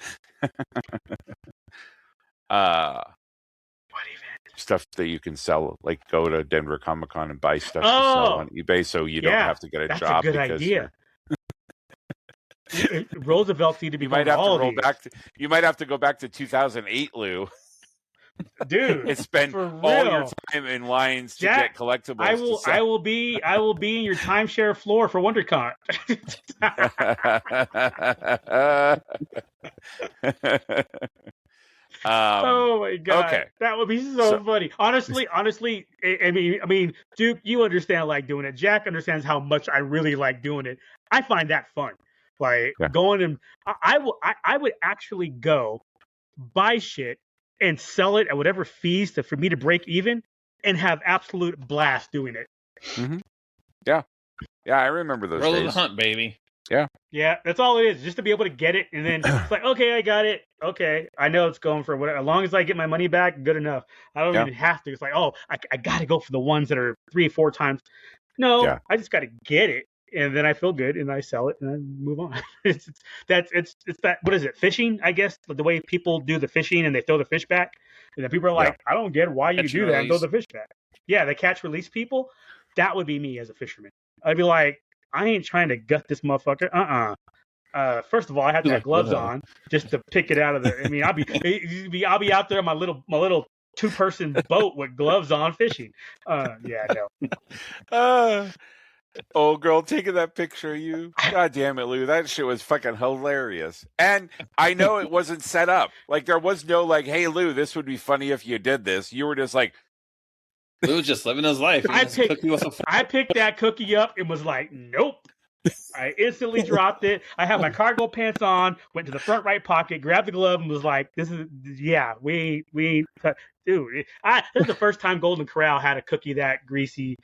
What event? Stuff that you can sell, like go to Denver Comic Con and buy stuff to sell on eBay, so you don't have to get a job. That's a good idea. Roosevelt need to be. You might have to roll back. You might have to go back to 2008, Lou. Dude, and spend all your time in lines to get collectibles. I will be in your timeshare floor for WonderCon. Oh my god! Okay, that would be so funny. Honestly, I mean, Duke, you understand like doing it. Jack understands how much I really like doing it. I find that fun. Like going and I would actually go buy shit and sell it at whatever fees for me to break even, and have absolute blast doing it. Mm-hmm. Yeah, I remember those days. Roll of the hunt, baby. Yeah, that's all it is. Just to be able to get it, and then it's like, okay, I got it. Okay, I know it's going for whatever. As long as I get my money back, good enough. I don't even have to. It's like, oh, I got to go for the ones that are 3 or 4 times. No, I just got to get it, and then I feel good, and I sell it, and I move on. It's that. What is it? Fishing, I guess. The way people do the fishing, and they throw the fish back, and then people are like, I don't get why you do that and throw the fish back. Yeah, the catch release people. That would be me as a fisherman. I'd be like, I ain't trying to gut this motherfucker. First of all, I have to have gloves on just to pick it out of there. I mean, I'll be out there on my little 2-person boat with gloves on fishing. Old girl taking that picture of you. God damn it, Lou. That shit was fucking hilarious. And I know it wasn't set up. Like, there was no like, hey, Lou, this would be funny if you did this. You were just like, Lou was just living his life. I picked that cookie up and was like, nope. I instantly dropped it. I had my cargo pants on, went to the front right pocket, grabbed the glove, and was like, "This is we dude." This is the first time Golden Corral had a cookie that greasy.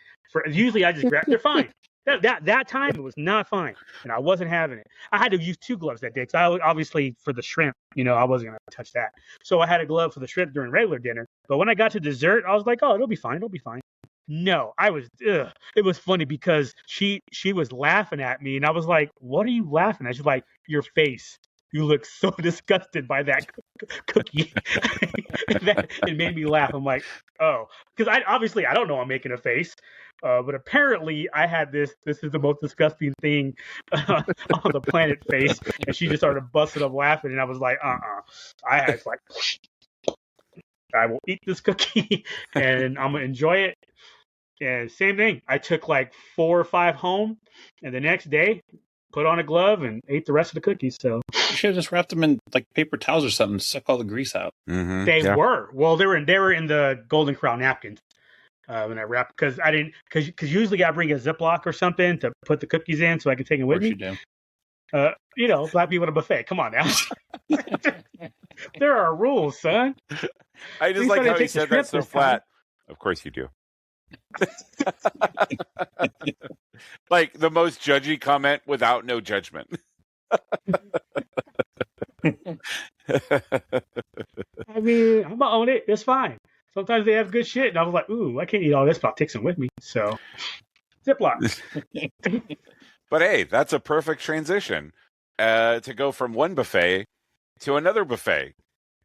Usually I just grab. They're fine. That time it was not fine, and I wasn't having it. I had to use 2 gloves that day because I obviously for the shrimp, I wasn't gonna touch that. So I had a glove for the shrimp during regular dinner. But when I got to dessert, I was like, "Oh, it'll be fine. It'll be fine." No, I was. It was funny because she was laughing at me, and I was like, "What are you laughing at?" She's like, "Your face. You look so disgusted by that cookie." It made me laugh. I'm like, "Oh," because I don't know I'm making a face, but apparently I had this. This is the most disgusting thing on the planet face, and she just started busting up laughing, and I was like, I was like, I will eat this cookie, and I'm gonna enjoy it. And same thing. I took like 4 or 5 home, and the next day, put on a glove and ate the rest of the cookies. So you should have just wrapped them in like paper towels or something to suck all the grease out. Mm-hmm. They were. Well, they were in the Golden Corral napkins when I wrapped because usually I bring a Ziploc or something to put the cookies in so I can take them with me. You do. Black people at a buffet. Come on now. There are rules, son. I just like how he said that so flat. Of course you do. Like the most judgy comment without no judgment. I mean, I'm gonna own it. It's fine. Sometimes they have good shit, and I was like, "Ooh, I can't eat all this, but I'll take some with me." So, Ziploc. But hey, that's a perfect transition to go from one buffet to another buffet.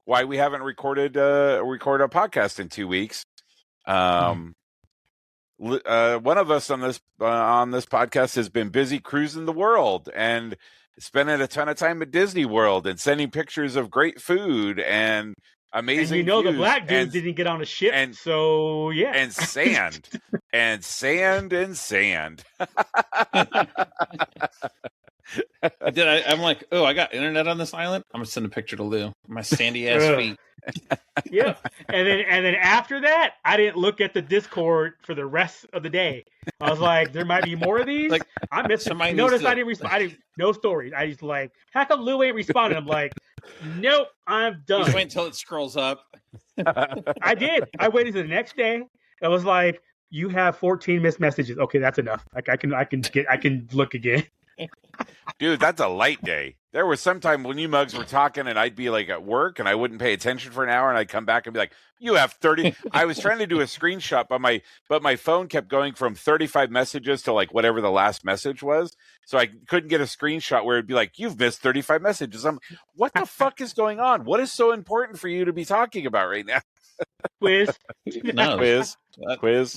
Why we haven't recorded a podcast in 2 weeks. One of us on this podcast has been busy cruising the world and spending a ton of time at Disney World and sending pictures of great food and amazing. And the black dude didn't get on a ship, so yeah. And sand, and sand, and sand. I'm like, oh, I got internet on this island. I'm gonna send a picture to Lou. My sandy ass feet. Yeah, and then after that, I didn't look at the Discord for the rest of the day. I was like, there might be more of these. Like, I'm missing. Notice I didn't respond. No stories. I just like, how come Lou ain't responding? I'm like, nope, I'm done. Just wait until it scrolls up. I did. I waited to the next day. I was like, you have 14 missed messages. Okay, that's enough. Like I can look again. Dude, that's a light day. There was some time when you mugs were talking and I'd be like at work and I wouldn't pay attention for an hour and I'd come back and be like, you have 30. I was trying to do a screenshot, but my phone kept going from 35 messages to like whatever the last message was. So I couldn't get a screenshot where it'd be like, you've missed 35 messages. What the fuck is going on? What is so important for you to be talking about right now? Quiz. No, quiz.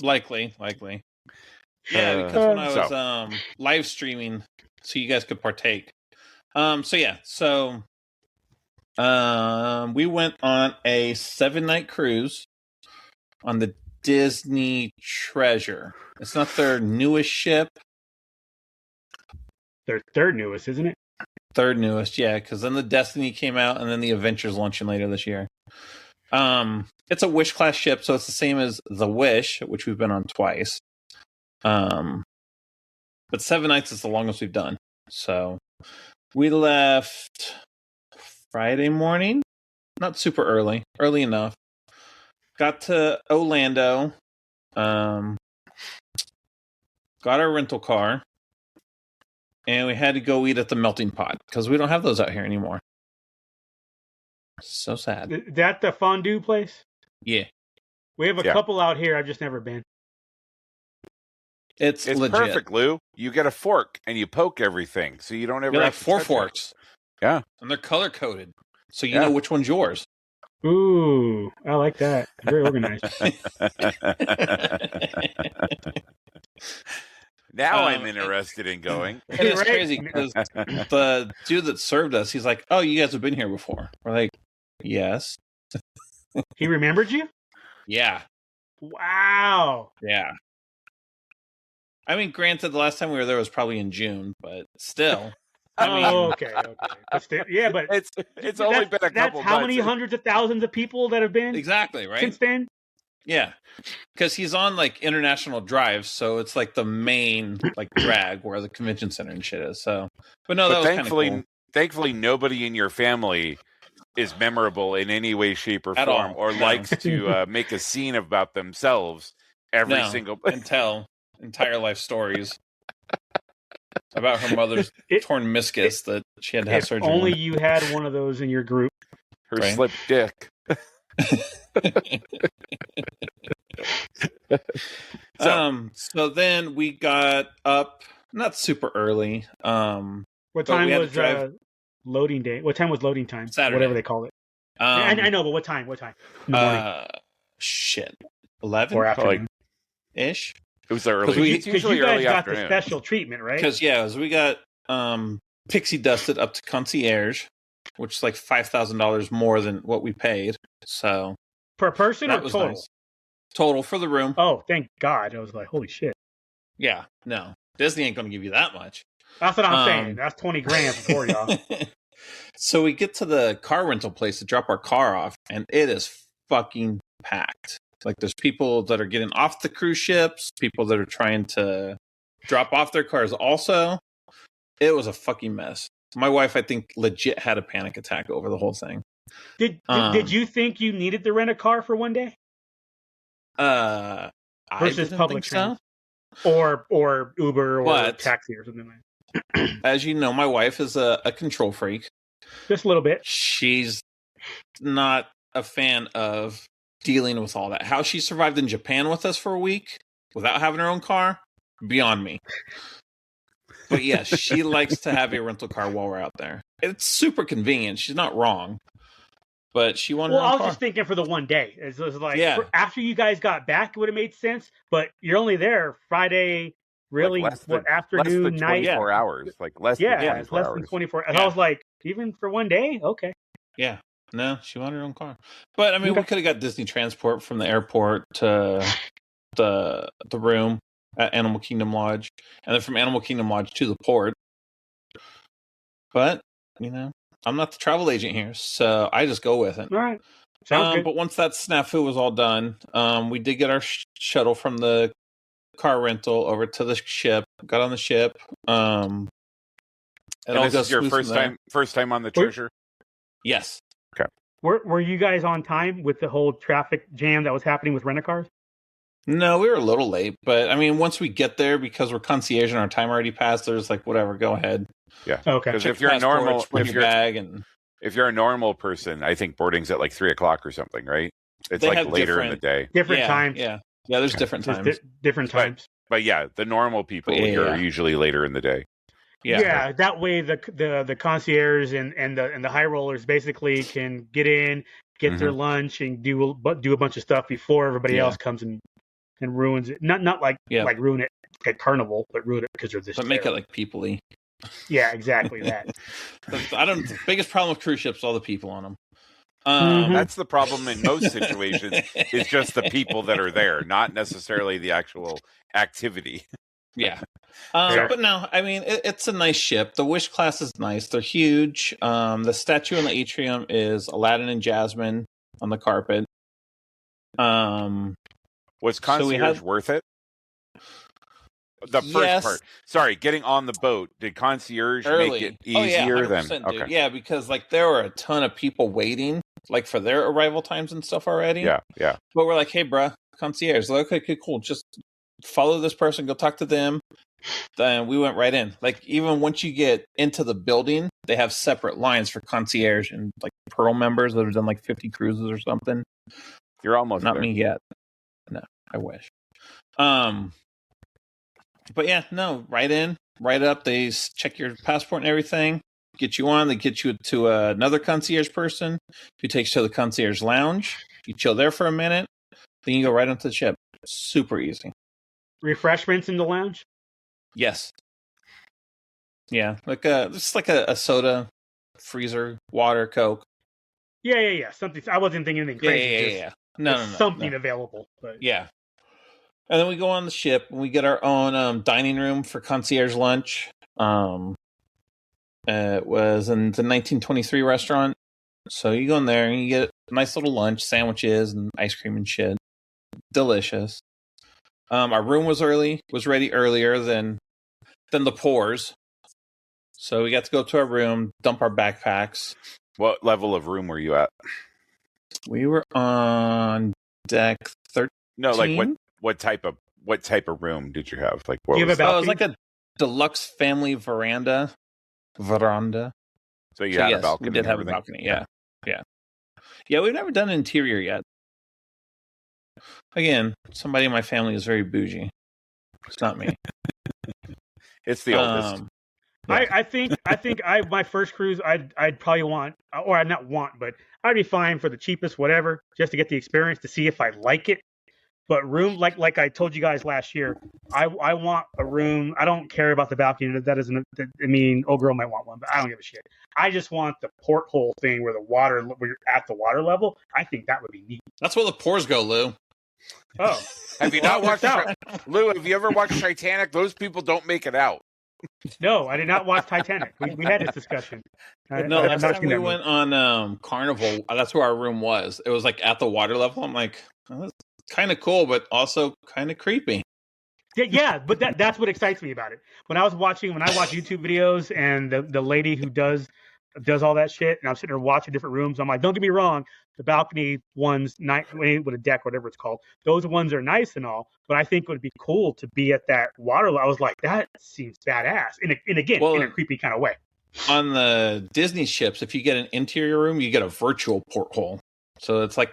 Likely. Yeah, because when I was live streaming, so you guys could partake. So we went on a 7-night cruise on the Disney Treasure. It's not their newest ship. Their third newest, isn't it? Third newest, yeah, because then the Destiny came out, and then the Adventure's launching later this year. It's a Wish class ship, so it's the same as the Wish, which we've been on twice. But 7 nights is the longest we've done. So we left Friday morning, not super early enough. Got to Orlando, got our rental car, and we had to go eat at the Melting Pot because we don't have those out here anymore. So sad. Is that the fondue place? Yeah. We have a couple out here. I've just never been. It's legit. Perfect, Lou. You get a fork and you poke everything, so you don't ever have like 4 forks. Yeah, and they're color coded, so you know which one's yours. Ooh, I like that. Very organized. Now I'm interested in going. And it's crazy because the dude that served us, he's like, "Oh, you guys have been here before." We're like, "Yes." He remembered you? Yeah. Wow. Yeah. I mean, granted, the last time we were there was probably in June, but still. I mean, okay. But still, yeah, but it's only been a couple. That's how many hundreds of thousands of people that have been exactly right since then. Yeah, because he's on like International Drive, so it's like the main like drag where the convention center and shit is. So, but no, that was kind of cool. Thankfully, nobody in your family is memorable in any way, shape, or At form, all. or No. likes to make a scene about themselves every single and tell entire life stories about her mother's torn meniscus that she had to have surgery. Only you had one of those in your group. Her slipped dick. So then we got up not super early. What time was loading day? What time was loading time? Saturday. Whatever they call it. I know, but what time? What time? In the morning. Shit. 11 or afternoon ish. It was early. Because you guys got the special treatment, right? Because we got pixie dusted up to concierge, which is like $5,000 more than what we paid. So per person or total? Nice. Total for the room. Oh, thank God! I was like, holy shit. Yeah, no, Disney ain't gonna give you that much. That's what I'm saying. That's $20,000 for y'all. So we get to the car rental place to drop our car off, and it is fucking packed. Like there's people that are getting off the cruise ships, people that are trying to drop off their cars also. It was a fucking mess. My wife, I think, legit had a panic attack over the whole thing. Did you think you needed to rent a car for one day? Versus public transit, or Uber or taxi or something like that. As you know, my wife is a control freak. Just a little bit. She's not a fan of dealing with all that. How she survived in Japan with us for a week without having her own car, beyond me. But yeah, she likes to have a rental car while we're out there. It's super convenient. She's not wrong. But she wanted. Well, I was just thinking for the one day. It was like after you guys got back, it would have made sense. But you're only there Friday, really? Like afternoon, less than 24 night, hours. Like less than 24 it's less hours. than 24. And I was like, even for one day, okay. Yeah, no, she wanted her own car. But I mean, we could have got Disney transport from the airport to the room at Animal Kingdom Lodge, and then from Animal Kingdom Lodge to the port. But I'm not the travel agent here, so I just go with it. All right. Sounds good. But once that snafu was all done, we did get our shuttle from the car rental over to the ship. Got on the ship. And this is your first time on the Treasure? Yes. Okay. Were you guys on time with the whole traffic jam that was happening with rent-a-cars? No, we were a little late, but I mean, once we get there, because we're concierge and our time already passed, there's like, whatever, go ahead. Yeah. Okay. Because if you're a normal, if you're a normal person, I think boarding's at like 3:00 or something, right? It's like later in the day. Different times. Yeah. There's different times. Different times. But yeah, the normal people are usually later in the day. Yeah. That way the concierge and the high rollers basically can get in, get their lunch, and do a bunch of stuff before everybody else comes and ruins it. Not like ruin it at Carnival, but ruin it because they're this. But make it like people-y. Yeah, exactly that. The biggest problem with cruise ships is all the people on them. That's the problem in most situations. Is just the people that are there, not necessarily the actual activity. Yeah. But no, I mean, it's a nice ship. The Wish class is nice. They're huge. The statue in the atrium is Aladdin and Jasmine on the carpet. Was concierge worth it? The first part. Sorry, getting on the boat. Did concierge make it easier than? Okay. Yeah, because like there were a ton of people waiting, like for their arrival times and stuff already. Yeah. But we're like, hey, bruh, concierge. Like, okay, cool. Just follow this person. Go talk to them. Then we went right in. Like even once you get into the building, they have separate lines for concierge and like Pearl members that have done like 50 cruises or something. You're almost not there. Me yet. No, I wish. But yeah, no, right in, right up. They check your passport and everything, get you on. They get you to another concierge person who takes you to the concierge lounge. You chill there for a minute, then you go right onto the ship. Super easy. Refreshments in the lounge? Yes. Yeah, like just like a soda, freezer, water, Coke. Yeah. Something. I wasn't thinking anything crazy. Yeah. No. Something available. But. Yeah. And then we go on the ship and we get our own dining room for concierge lunch. It was in the 1923 restaurant. So you go in there and you get a nice little lunch, sandwiches and ice cream and shit. delicious. Our room was ready earlier than the pours. So we got to go to our room, dump our backpacks. What level of room were you at? We were on deck 13. No, like what type of room did you have? Like what Do you have was a it was like a deluxe family veranda. So you had a balcony. We did have a balcony. Yeah. We've never done an interior yet. Again, somebody in my family is very bougie. It's not me. It's the oldest. Yeah. I think my first cruise I'd probably want, or I'd not want, but I'd be fine for the cheapest whatever, just to get the experience to see if I like it. But room, like I told you guys last year, I want a room. I don't care about the balcony. That doesn't. I mean, old girl might want one, but I don't give a shit. I just want the porthole thing where where you're at the water level. I think that would be neat. That's where the pours go, Lou. Oh, Have you not watched Lou? Have you ever watched Titanic? Those people don't make it out. no, I did not watch Titanic. We had this discussion. No, last time we went on Carnival, that's where our room was. It was like at the water level. I'm like, oh, that's kind of cool, but also kind of creepy. Yeah, but that's what excites me about it. When I watch YouTube videos and the lady who does all that shit, and I'm sitting there watching different rooms, I'm like, don't get me wrong, the balcony ones, with a deck, whatever it's called, those ones are nice and all, but I think it would be cool to be at that water level. I was like, that seems badass, and again, in a creepy kind of way. On the Disney ships, if you get an interior room, you get a virtual porthole, so it's like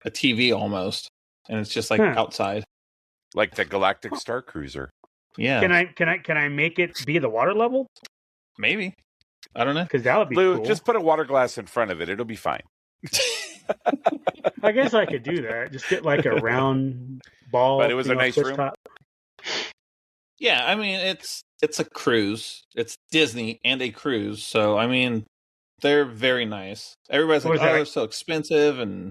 a TV almost, and it's just like outside. Like the Galactic Star Cruiser. Yeah. Can I make it be the water level? Maybe. I don't know. Because that would be Lou, cool. just put a water glass in front of it. It'll be fine. I guess I could do that. Just get like a round ball. But it was a nice room. Top. Yeah, I mean it's a cruise. It's Disney and a cruise. So I mean they're very nice. Everybody's like, they're so expensive. And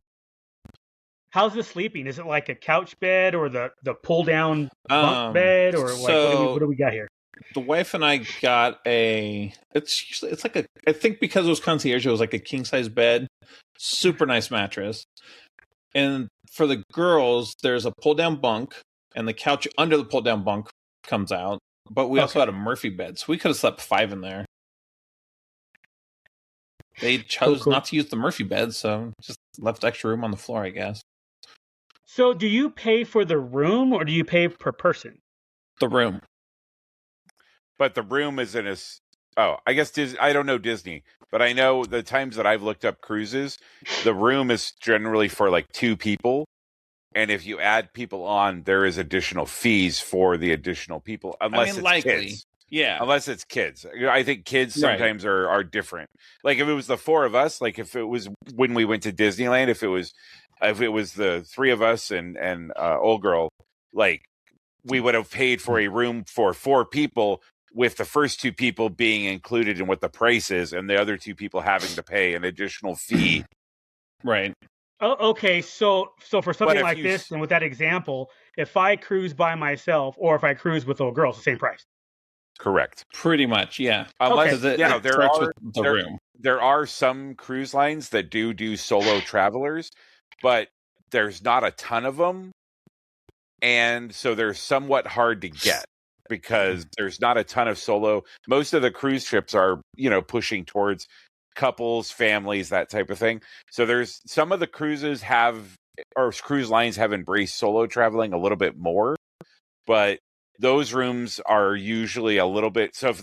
how's the sleeping? Is it like a couch bed or the pull down bunk bed, or what do we got here? The wife and I got it's like I think because it was concierge, it was like a king size bed, super nice mattress. And for the girls, there's a pull down bunk, and the couch under the pull down bunk comes out. But we also had a Murphy bed, so we could have slept 5 in there. They chose not to use the Murphy bed, so just left extra room on the floor, I guess. So do you pay for the room, or do you pay per person? The room. But the room is in I guess I don't know Disney, but I know the times that I've looked up cruises, the room is generally for like 2 people. And if you add people on, there is additional fees for the additional people, unless it's kids. Yeah. Unless it's kids. I think kids sometimes are different. Like if it was the 4 of us, like if it was when we went to Disneyland, if it was the 3 of us and old girl, like we would have paid for a room for 4 people, with the first 2 people being included in what the price is, and the other 2 people having to pay an additional fee. Right. Oh, okay. So for something like this, and with that example, if I cruise by myself or if I cruise with little girls, the same price. Correct. Pretty much, yeah. Unless room. There are some cruise lines that do solo travelers, but there's not a ton of them, and so they're somewhat hard to get. Because there's not a ton of solo. Most of the cruise trips are, pushing towards couples, families, that type of thing. So there's some of the cruise lines have embraced solo traveling a little bit more, but those rooms are usually a little bit. So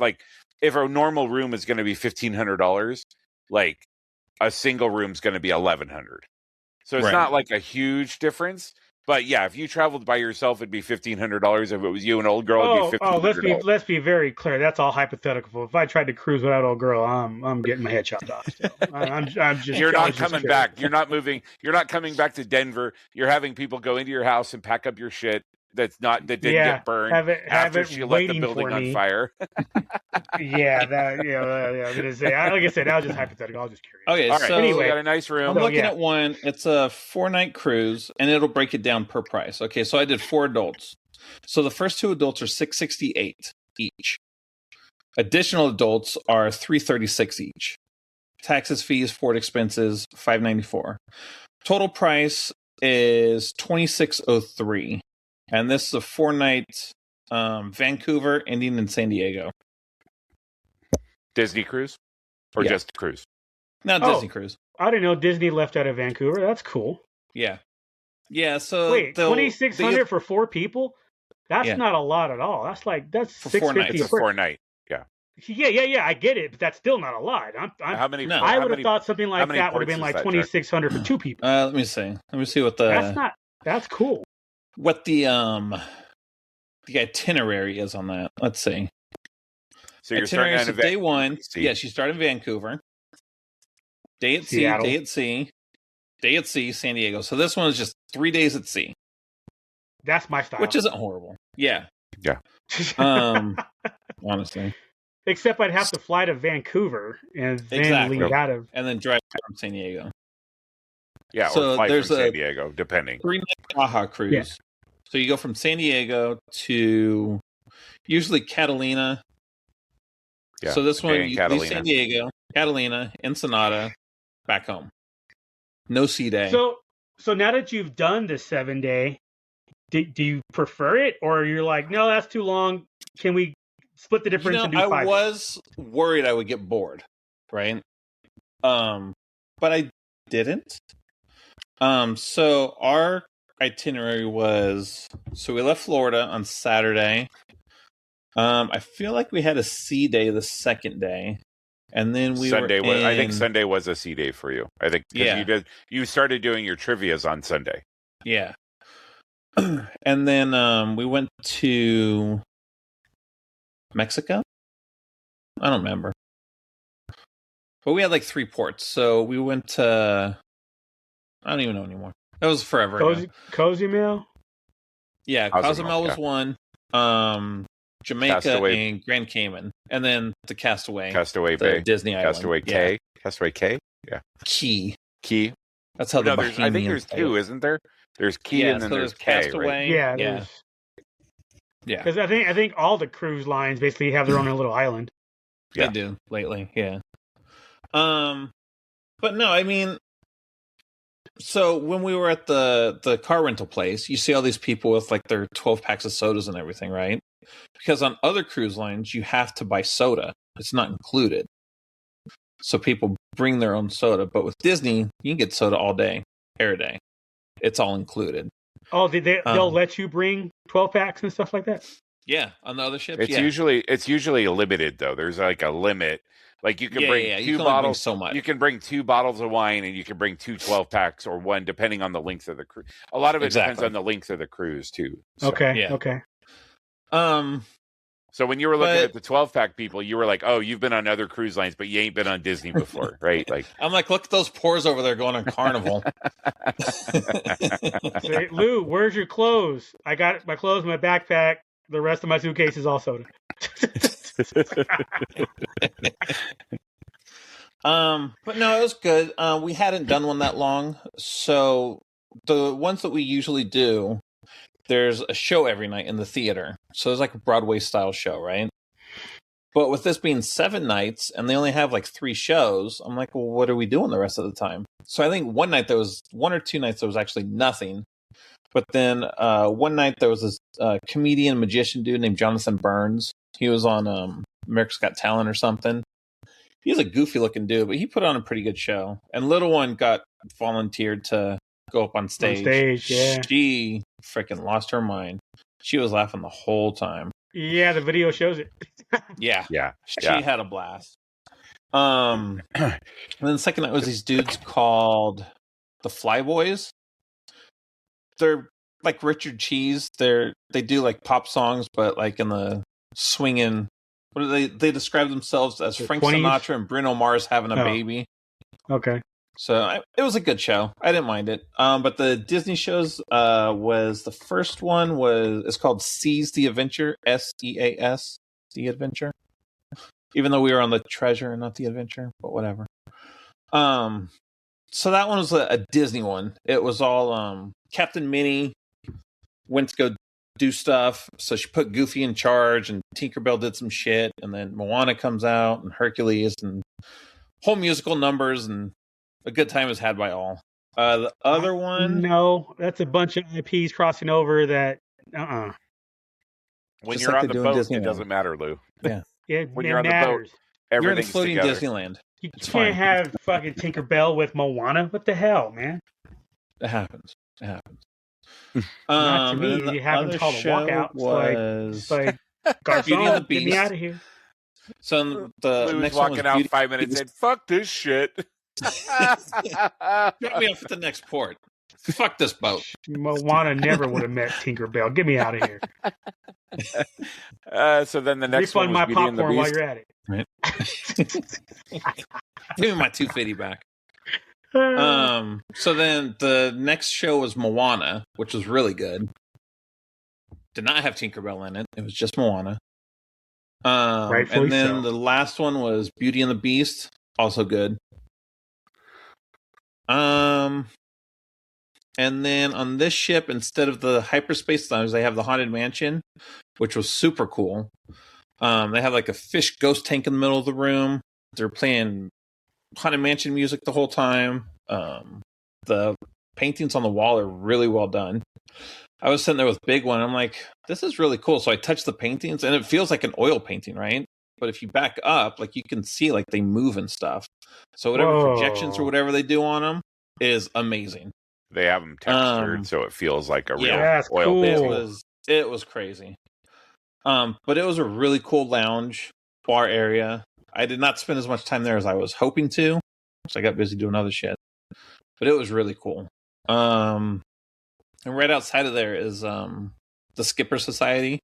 if a normal room is going to be $1,500, like a single room is going to be $1,100. So it's not like a huge difference. But yeah, if you traveled by yourself, it'd be $1,500. If it was you and old girl, it'd be $1,500. Let's be very clear. That's all hypothetical. If I tried to cruise without old girl, I'm getting my head chopped off. Still. I'm just. You're not coming back. You're not moving. You're not coming back to Denver. You're having people go into your house and pack up your shit that didn't get burned after she let the building on fire. Yeah, I was gonna say. Like I said, that was just hypothetical. I was just curious. Okay, all right. So anyway, we got a nice room. I'm looking at one. It's a 4-night cruise, and it'll break it down per price. Okay, so I did 4 adults. So the first 2 adults are $668 each. Additional adults are $336 each. Taxes, fees, Ford expenses, $594. Total price is 2603, and this is a 4-night Vancouver ending in San Diego. Disney cruise, or just cruise? No, Disney cruise. I didn't know Disney left out of Vancouver. That's cool. Yeah. So wait, 2,600 for 4 people? That's not a lot at all. That's for 4 nights. It's a 4-night. Yeah. Yeah. I get it, but that's still not a lot. How many? No. I would have thought something like that would have been like 2,600 for 2 people. Let me see. Let me see what the. That's cool. What the itinerary is on that. Let's see. So you're starting on day 1. Yes, you start in Vancouver. Day at sea, San Diego. So this one is just 3 days at sea. That's my style. Which isn't horrible. Yeah. Yeah. Honestly. Except I'd have to fly to Vancouver and then leave out of... And then drive from San Diego. Yeah, so or fly from San Diego, depending. 3-night Baja cruise. Yeah. So you go from San Diego to usually Catalina. Yeah. So this one, you leave San Diego, Catalina, Ensenada, back home. No sea day. So now that you've done the 7-day, do you prefer it, or you're like, no, that's too long? Can we split the difference and do 5 days? I was worried I would get bored, right? But I didn't. So our itinerary was, so we left Florida on Saturday. I feel like we had a sea day the second day, and then I think Sunday was a sea day for you. I think you started doing your trivias on Sunday. Yeah. And then we went to Mexico. I don't remember, but we had like 3 ports. So we went to, I don't even know anymore. That was forever ago. Cozumel? Yeah, Cozumel was one. Jamaica Castaway. And Grand Cayman, and then the Castaway Bay, Disney Island, Castaway Cay, yeah, Key. That's how I think there's 2, isn't there? There's Key and then there's Castaway. Right? Yeah. Because I think all the cruise lines basically have their own little island. They do lately, yeah. But no, I mean, so when we were at the car rental place, you see all these people with like their 12 packs of sodas and everything, right? Because on other cruise lines, you have to buy soda. It's not included. So people bring their own soda. But with Disney, you can get soda all day, every day. It's all included. Oh, they'll let you bring 12 packs and stuff like that? Yeah, on the other ships. It's usually limited though. There's like a limit. Like you can bring 2 bottles. So much. You can bring 2 bottles of wine, and you can bring 2 12-packs or 1, depending on the length of the cruise. A lot of it depends on the length of the cruise too. So. Okay. So when you were looking at the 12-pack people, you were like, "Oh, you've been on other cruise lines, but you ain't been on Disney before, right?" Like, I'm like, look at those pores over there going on Carnival. Say, Lou, where's your clothes? I got my clothes in my backpack. The rest of my suitcase is all soda. But no, it was good. We hadn't done one that long, so the ones that we usually do, there's a show every night in the theater. So it's like a Broadway style show, right? But with this being 7 nights and they only have like 3 shows, I'm like, well, what are we doing the rest of the time? So I think one night there was 1 or 2 nights there was actually nothing. But then one night there was this comedian magician dude named Jonathan Burns. He was on America's Got Talent or something. He's a goofy looking dude, but he put on a pretty good show. And Little One got volunteered to go up on stage. Yeah. She freaking lost her mind. She was laughing the whole time. Yeah, the video shows it. Yeah. She had a blast. And then the second night was these dudes called the Flyboys. They're like Richard Cheese. They do like pop songs, but like in the swinging. What do they describe themselves as? Frank 20s? Sinatra and Bruno Mars having a baby. Okay. So it was a good show. I didn't mind it. But the Disney shows was the first one it's called Seize the Adventure, SEAS, the Adventure. Even though we were on the Treasure and not the Adventure, but whatever. So that one was a Disney one. It was all Captain Minnie went to go do stuff, so she put Goofy in charge, and Tinkerbell did some shit, and then Moana comes out, and Hercules, and whole musical numbers, and a good time was had by all. The other one, No, that's a bunch of IPs crossing over that. When Just you're like on they the do in boat, Disneyland. it doesn't matter, Lou. Yeah. When It you're on the boat, matters. You're in a everything's floating together. Disneyland. You It's can't fine. have fucking Tinkerbell with Moana. What the hell, man? It happens. It happens. Not to And me. then the You haven't other called a show walkout. It's like Beauty and the Garcon, get me Beast. out of here. So the Lou's next one was walking out Beauty 5 minutes and said, "Fuck this shit." Drop me off at the next port. Fuck this boat. Moana never would have met Tinkerbell. Get me out of here. So then the next Refund one was my Beauty and the popcorn while Beast. you're at it. Right. Give me my $250 back. So then the next show was Moana, which was really good. Did not have Tinkerbell in it. It was just Moana. Rightfully and then so. the last one was Beauty and the Beast, also good. And then on this ship, instead of the hyperspace lounge, they have the Haunted Mansion, which was super cool. They have like a fish ghost tank in the middle of the room. They're playing Haunted Mansion music the whole time. The paintings on the wall are really well done. I was sitting there with Big One. I'm like, this is really cool. So I touched the paintings, and it feels like an oil painting, right? But if you back up, like you can see like they move and stuff. So whatever projections or whatever they do on them is amazing. They have them textured, so it feels like a real that's oil cool. painting. It was crazy. But it was a really cool lounge bar area. I did not spend as much time there as I was hoping to, because I got busy doing other shit. But it was really cool. And right outside of there is the Skipper Society,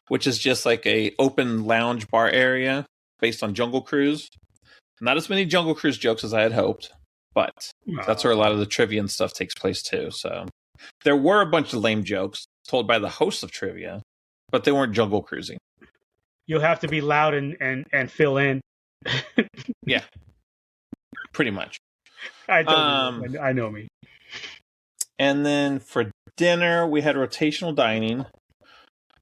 which is just like a open lounge bar area based on Jungle Cruise. Not as many Jungle Cruise jokes as I had hoped, but that's where a lot of the trivia and stuff takes place too. So there were a bunch of lame jokes told by the hosts of trivia, but they weren't Jungle Cruising. You'll have to be loud and fill in. Yeah, pretty much. I know me. And then for dinner, we had rotational dining.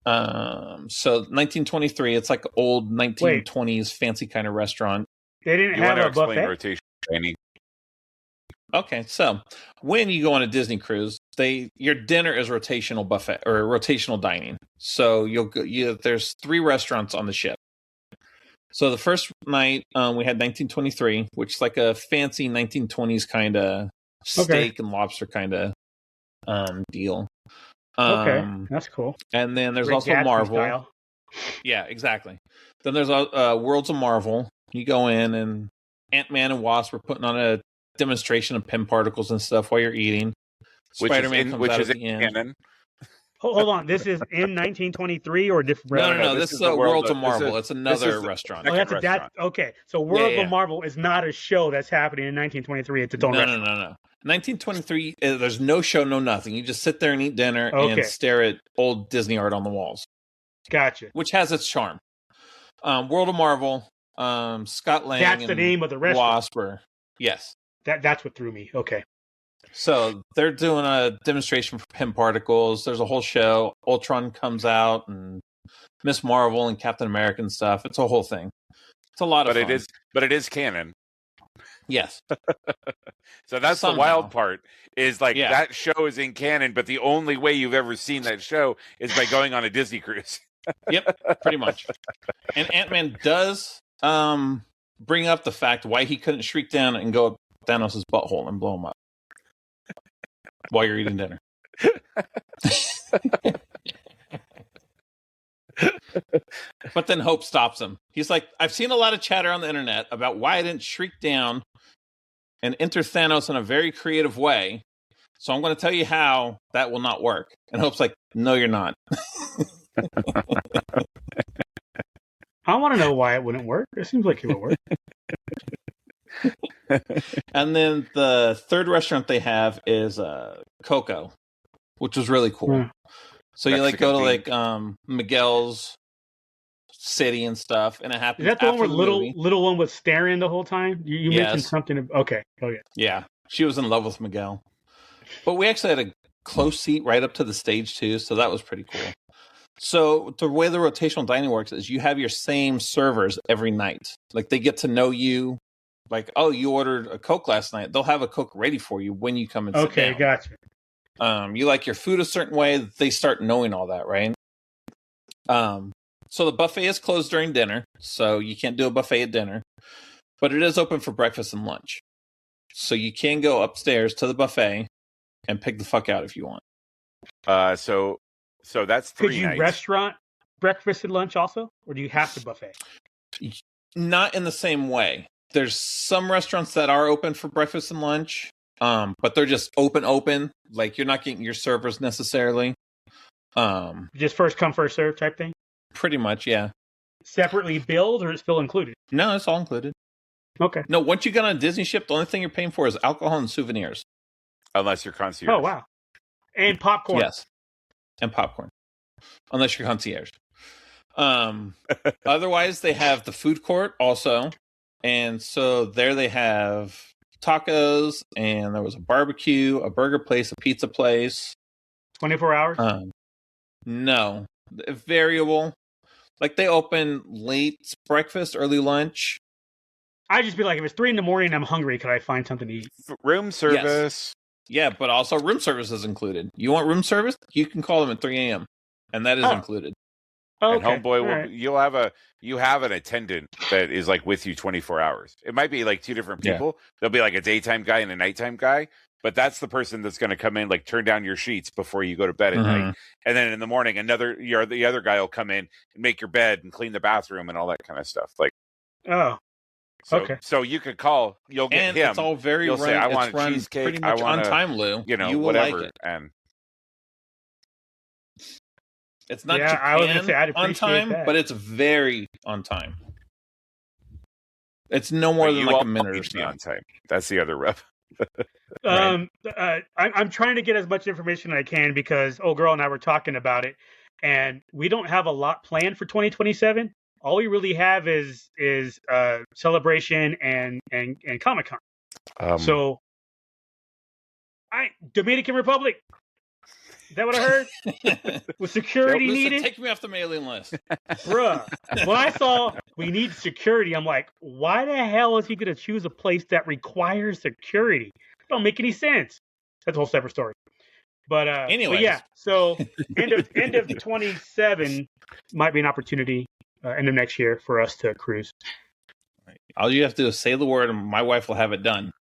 So 1923, it's like old 1920s fancy kind of restaurant. They didn't have a buffet. Rotation dining. Okay, so when you go on a Disney cruise, your dinner is rotational buffet or rotational dining. So there's 3 restaurants on the ship. So the first night we had 1923, which is like a fancy 1920s kind of steak and lobster kind of deal. Okay, that's cool. And then there's Rick also Gatsby Marvel. style. Yeah, exactly. Then there's Worlds of Marvel. You go in, and Ant-Man and Wasp are putting on a demonstration of Pym particles and stuff while you're eating. Spider-Man comes out at the end. Canon. Hold on, this is in 1923 or different? No. This is Worlds of Marvel. It's another restaurant. Oh, that's that. Okay, so Worlds of Marvel is not a show that's happening in 1923. It's its own restaurant. No. 1923. There's no show, no nothing. You just sit there and eat dinner and stare at old Disney art on the walls. Gotcha. Which has its charm. World of Marvel. Scott Lang. That's the name of the restaurant. Wasper. Yes. That's what threw me. Okay. So they're doing a demonstration for Pym particles. There's a whole show. Ultron comes out and Miss Marvel and Captain America and stuff. It's a whole thing. It's a lot of fun. It is canon. Yes. So that's the wild part is like that show is in canon, but the only way you've ever seen that show is by going on a Disney cruise. Yep, pretty much. And Ant-Man does bring up the fact why he couldn't shriek down and go up Thanos' butthole and blow him up while you're eating dinner. But then Hope stops him. He's like, I've seen a lot of chatter on the internet about why I didn't shriek down and enter Thanos in a very creative way. So I'm going to tell you how that will not work. And Hope's like, no, you're not. I want to know why it wouldn't work. It seems like it would work. And then the third restaurant they have is Coco, which was really cool. Yeah. So you like go to like Miguel's city and stuff, and it happens. Is that the one where movie. little one was staring the whole time? You mentioned something. Okay. Yeah, she was in love with Miguel. But we actually had a close seat right up to the stage too, so that was pretty cool. So the way the rotational dining works is you have your same servers every night. Like they get to know you. Like, oh, you ordered a Coke last night. They'll have a Coke ready for you when you come and sit down. Okay, gotcha. You like your food a certain way. They start knowing all that, right? So the buffet is closed during dinner, so you can't do a buffet at dinner. But it is open for breakfast and lunch. So you can go upstairs to the buffet and pick the fuck out if you want. So that's 3 Could you nights. restaurant breakfast and lunch also? Or do you have to buffet? Not in the same way. There's some restaurants that are open for breakfast and lunch, but they're just open. Like, you're not getting your servers necessarily. Just first come, first serve type thing? Pretty much, yeah. Separately billed or it's still included? No, it's all included. Okay. No, once you get on a Disney ship, the only thing you're paying for is alcohol and souvenirs. Unless you're concierge. Oh, wow. And popcorn. Yes. And popcorn. Unless you're concierge. Otherwise, they have the food court also. And so there they have tacos, and there was a barbecue, a burger place, a pizza place. 24 hours? No. Variable. Like, they open late breakfast, early lunch. I'd just be like, if it's 3 a.m. and I'm hungry, could I find something to eat? Room service. Yeah, but also room service is included. You want room service? You can call them at 3 a.m. And that is included. And homeboy, you have an attendant that is like with you 24 hours. It might be like 2 different people. Yeah. There'll be like a daytime guy and a nighttime guy, but that's the person that's going to come in, like turn down your sheets before you go to bed at night. And then in the morning, the other guy will come in and make your bed and clean the bathroom and all that kind of stuff. Like, so you could call, you'll get and him. It's all very you'll say, I want a cheesecake. Pretty much I want on time, Lou. You whatever. Like it. And it's not I was gonna say, I'd on time, that. but it's very on time. It's no more than like a minute or so. On time. That's the other rep. I'm trying to get as much information as I can because old girl and I were talking about it, and we don't have a lot planned for 2027. All we really have is Celebration and Comic-Con. So, Dominican Republic. Is that what I heard? Was security needed? Take me off the mailing list. Bruh. When I saw we need security, I'm like, why the hell is he going to choose a place that requires security? Don't make any sense. That's a whole separate story. But anyway, yeah. So end of 27 might be an opportunity. End of next year for us to cruise. All you have to do is say the word, and my wife will have it done.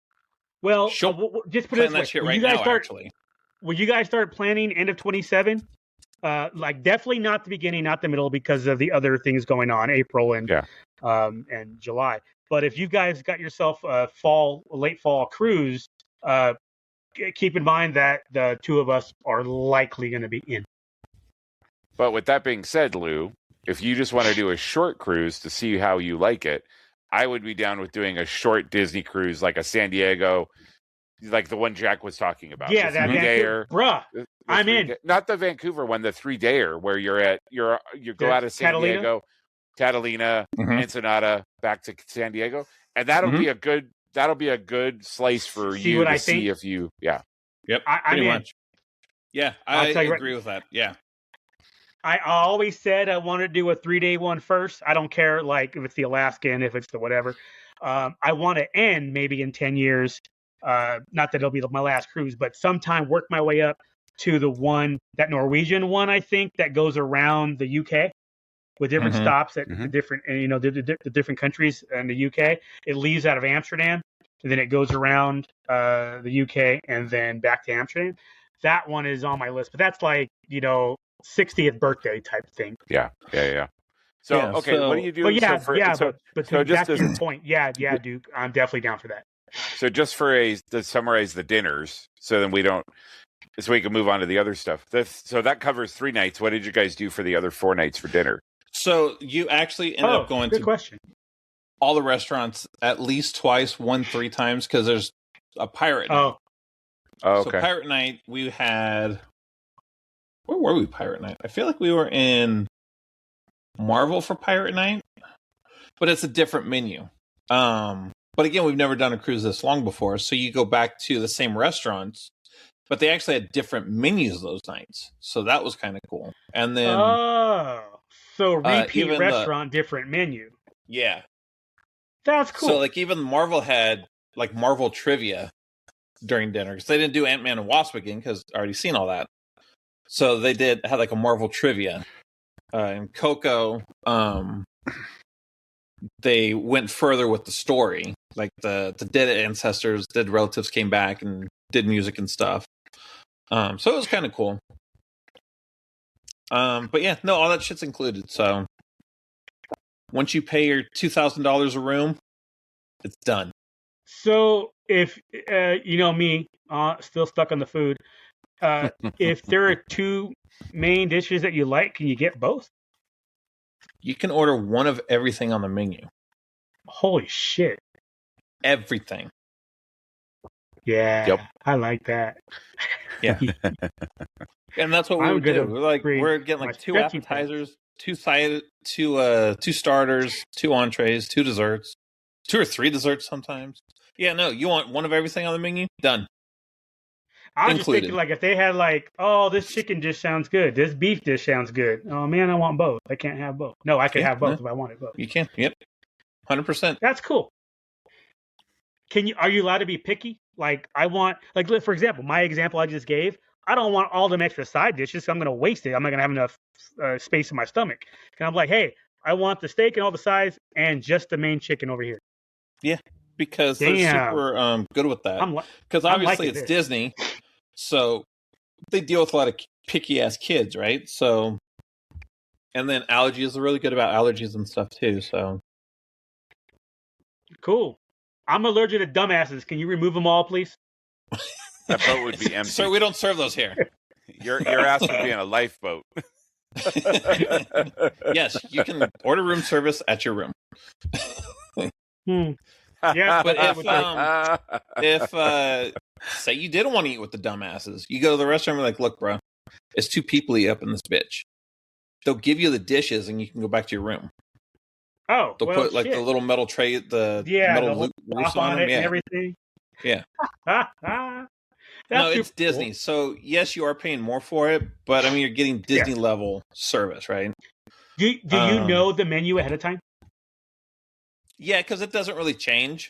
Well, just put it this way: when you guys start planning end of 27, like definitely not the beginning, not the middle, because of the other things going on, April and July. But if you guys got yourself a late fall cruise, keep in mind that the 2 of us are likely going to be in. But with that being said, Lou, if you just want to do a short cruise to see how you like it, I would be down with doing a short Disney cruise, like a San Diego, like the one Jack was talking about. Yeah, that Vancouver, bruh. I'm in. Not the Vancouver one, the 3-dayer where you go out of San Diego, Catalina, Ensenada, back to San Diego, and that'll be a good slice for you to see if you Yep. Pretty much. Yeah, I agree with that. Yeah. I always said I wanted to do a 3-day one first. I don't care, like, if it's the Alaskan, if it's the whatever. I want to end maybe in 10 years. Not that it'll be my last cruise, but sometime work my way up to that Norwegian one, I think, that goes around the UK with different stops at the different, the different countries in the UK. It leaves out of Amsterdam, and then it goes around the UK and then back to Amsterdam. That one is on my list, but that's like, 60th birthday type thing. Yeah. So, what do you do? But back to your point. Yeah, Duke, I'm definitely down for that. So just to summarize the dinners, so we can move on to the other stuff. So that covers 3 nights. What did you guys do for the other 4 nights for dinner? So you actually ended up going to all the restaurants at least twice, 3 times, because there's a pirate night. Oh, okay. So pirate night, we had... Where were we pirate night? I feel like we were in Marvel for pirate night, but it's a different menu. But again, we've never done a cruise this long before, so you go back to the same restaurants, but they actually had different menus those nights, so that was kind of cool. And then so repeat restaurant, different menu. Yeah. That's cool. So like even Marvel had like Marvel trivia during dinner because they didn't do Ant-Man and Wasp again because I already seen all that. So they had like a Marvel trivia. And Coco, they went further with the story. Like the dead ancestors, dead relatives came back and did music and stuff. So it was kind of cool. But yeah, no, all that shit's included. So once you pay your $2,000 a room, it's done. So if you know me, still stuck on the food. If there are two main dishes that you like, can you get both? You can order one of everything on the menu. Holy shit! Everything. Yeah, Yep. I like that. Yeah. And that's what we would do. We're getting like 2 appetizers, 2 starters, 2 entrees, 2 desserts, 2 or 3 desserts sometimes. Yeah, no, you want one of everything on the menu? Done. I was just thinking, like, if they had, like, oh, this chicken dish sounds good, this beef dish sounds good. Oh man, I want both. I can't have both. No, I can have both if I wanted both. You can. Yep. 100%. That's cool. Are you allowed to be picky? Like, I want, like, for example, my example I just gave, I don't want all them extra side dishes, so I'm going to waste it. I'm not going to have enough space in my stomach. And I'm like, hey, I want the steak and all the sides and just the main chicken over here. Yeah, because they're super good with that. Because obviously it's Disney, so they deal with a lot of picky-ass kids, right? So, and then allergies are really good about allergies and stuff, too, so. Cool. I'm allergic to dumbasses. Can you remove them all, please? That boat would be empty. Sir, we don't serve those here. Your ass would be on a lifeboat. Yes, you can order room service at your room. Yeah, but if say you didn't want to eat with the dumbasses, you go to the restaurant and be like, look, bro, it's 2 people up in this bitch. They'll give you the dishes and you can go back to your room. Oh, they'll put like the little metal tray, the metal roofs on them, and everything. Yeah. No, it's Disney. Cool. So yes, you are paying more for it, but I mean, you're getting Disney level service, right? Do you know the menu ahead of time? Yeah, because it doesn't really change.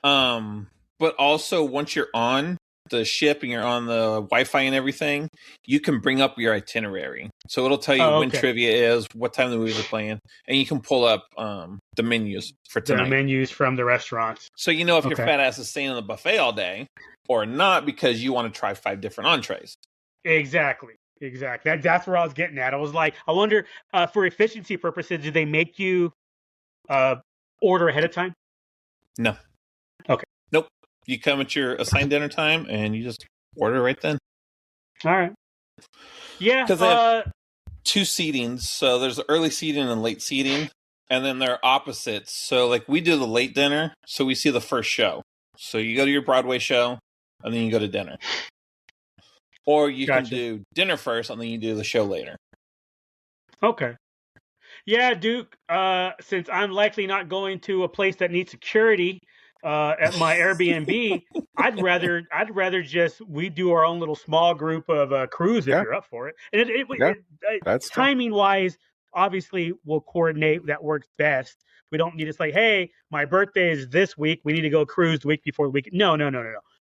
But also once you're on the ship and you're on the Wi-Fi and everything, you can bring up your itinerary. So it'll tell you when trivia is, what time the movies are playing, and you can pull up the menus for tonight. The menus from the restaurants. So you know if your fat ass is staying on the buffet all day or not because you want to try 5 different entrees. Exactly. That's where I was getting at. I was like, I wonder, for efficiency purposes, do they make you order ahead of time? No. Okay. Nope. You come at your assigned dinner time and you just order right then. All right. Yeah. Because they have 2 seatings. So there's early seating and late seating. And then they're opposites. So like we do the late dinner. So we see the first show. So you go to your Broadway show and then you go to dinner. Or you can do dinner first and then you do the show later. Okay. Yeah, Duke, since I'm likely not going to a place that needs security at my Airbnb, I'd rather just we do our own little small group of cruise if you're up for it. And that's timing wise, obviously we'll coordinate that works best. We don't need to say, hey, my birthday is this week. We need to go cruise the week before the week. No.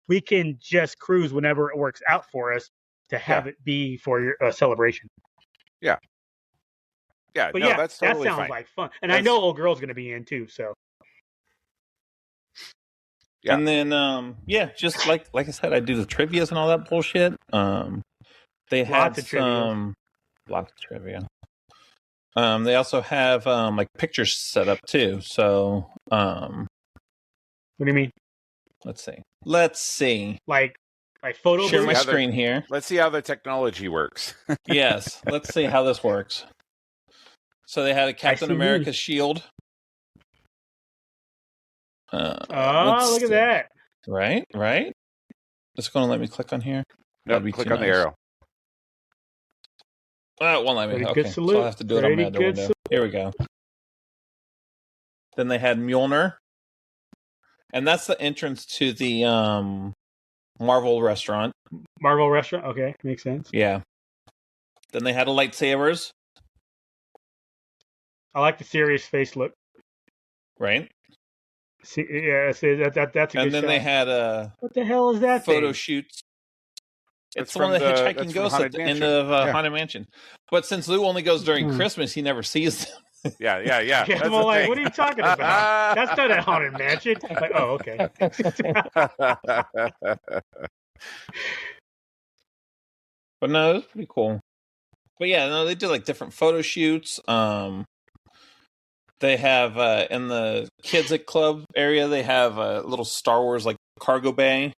We can just cruise whenever it works out for us to have it be for your celebration. Yeah. Yeah, but that's totally that sounds like fun. And I know old girl's going to be in too, so. Yeah. And then, just like I said, I do the trivias and all that bullshit. They have lots of trivia. They also have like pictures set up too. So, what do you mean? Let's see. Like photo. Share my screen here. Let's see how the technology works. Yes, let's see how this works. So they had a Captain America shield. Look at that! Right. It's going to let me click on here. Nope, click on the arrow. It won't let me. Okay, so I'll have to do it on my other window. Here we go. Then they had Mjolnir. And that's the entrance to the Marvel restaurant. Marvel restaurant? Okay, makes sense. Yeah. Then they had a lightsabers. I like the serious face look. Right. See, yeah, see, that's a good And then shot. they had What the hell is that photo thing? shoots. That's It's the one of the that's hitchhiking from ghosts at Haunted the Mansion. end of Yeah. Haunted Mansion. But since Lou only goes during Christmas, he never sees them. Yeah. Yeah, That's I'm the like, thing. what are you talking about? That's not a Haunted Mansion. Like, oh, okay. But no, it was pretty cool. But yeah, no, they do like different photo shoots. They have in the kids at club area, they have a little Star Wars like cargo bay,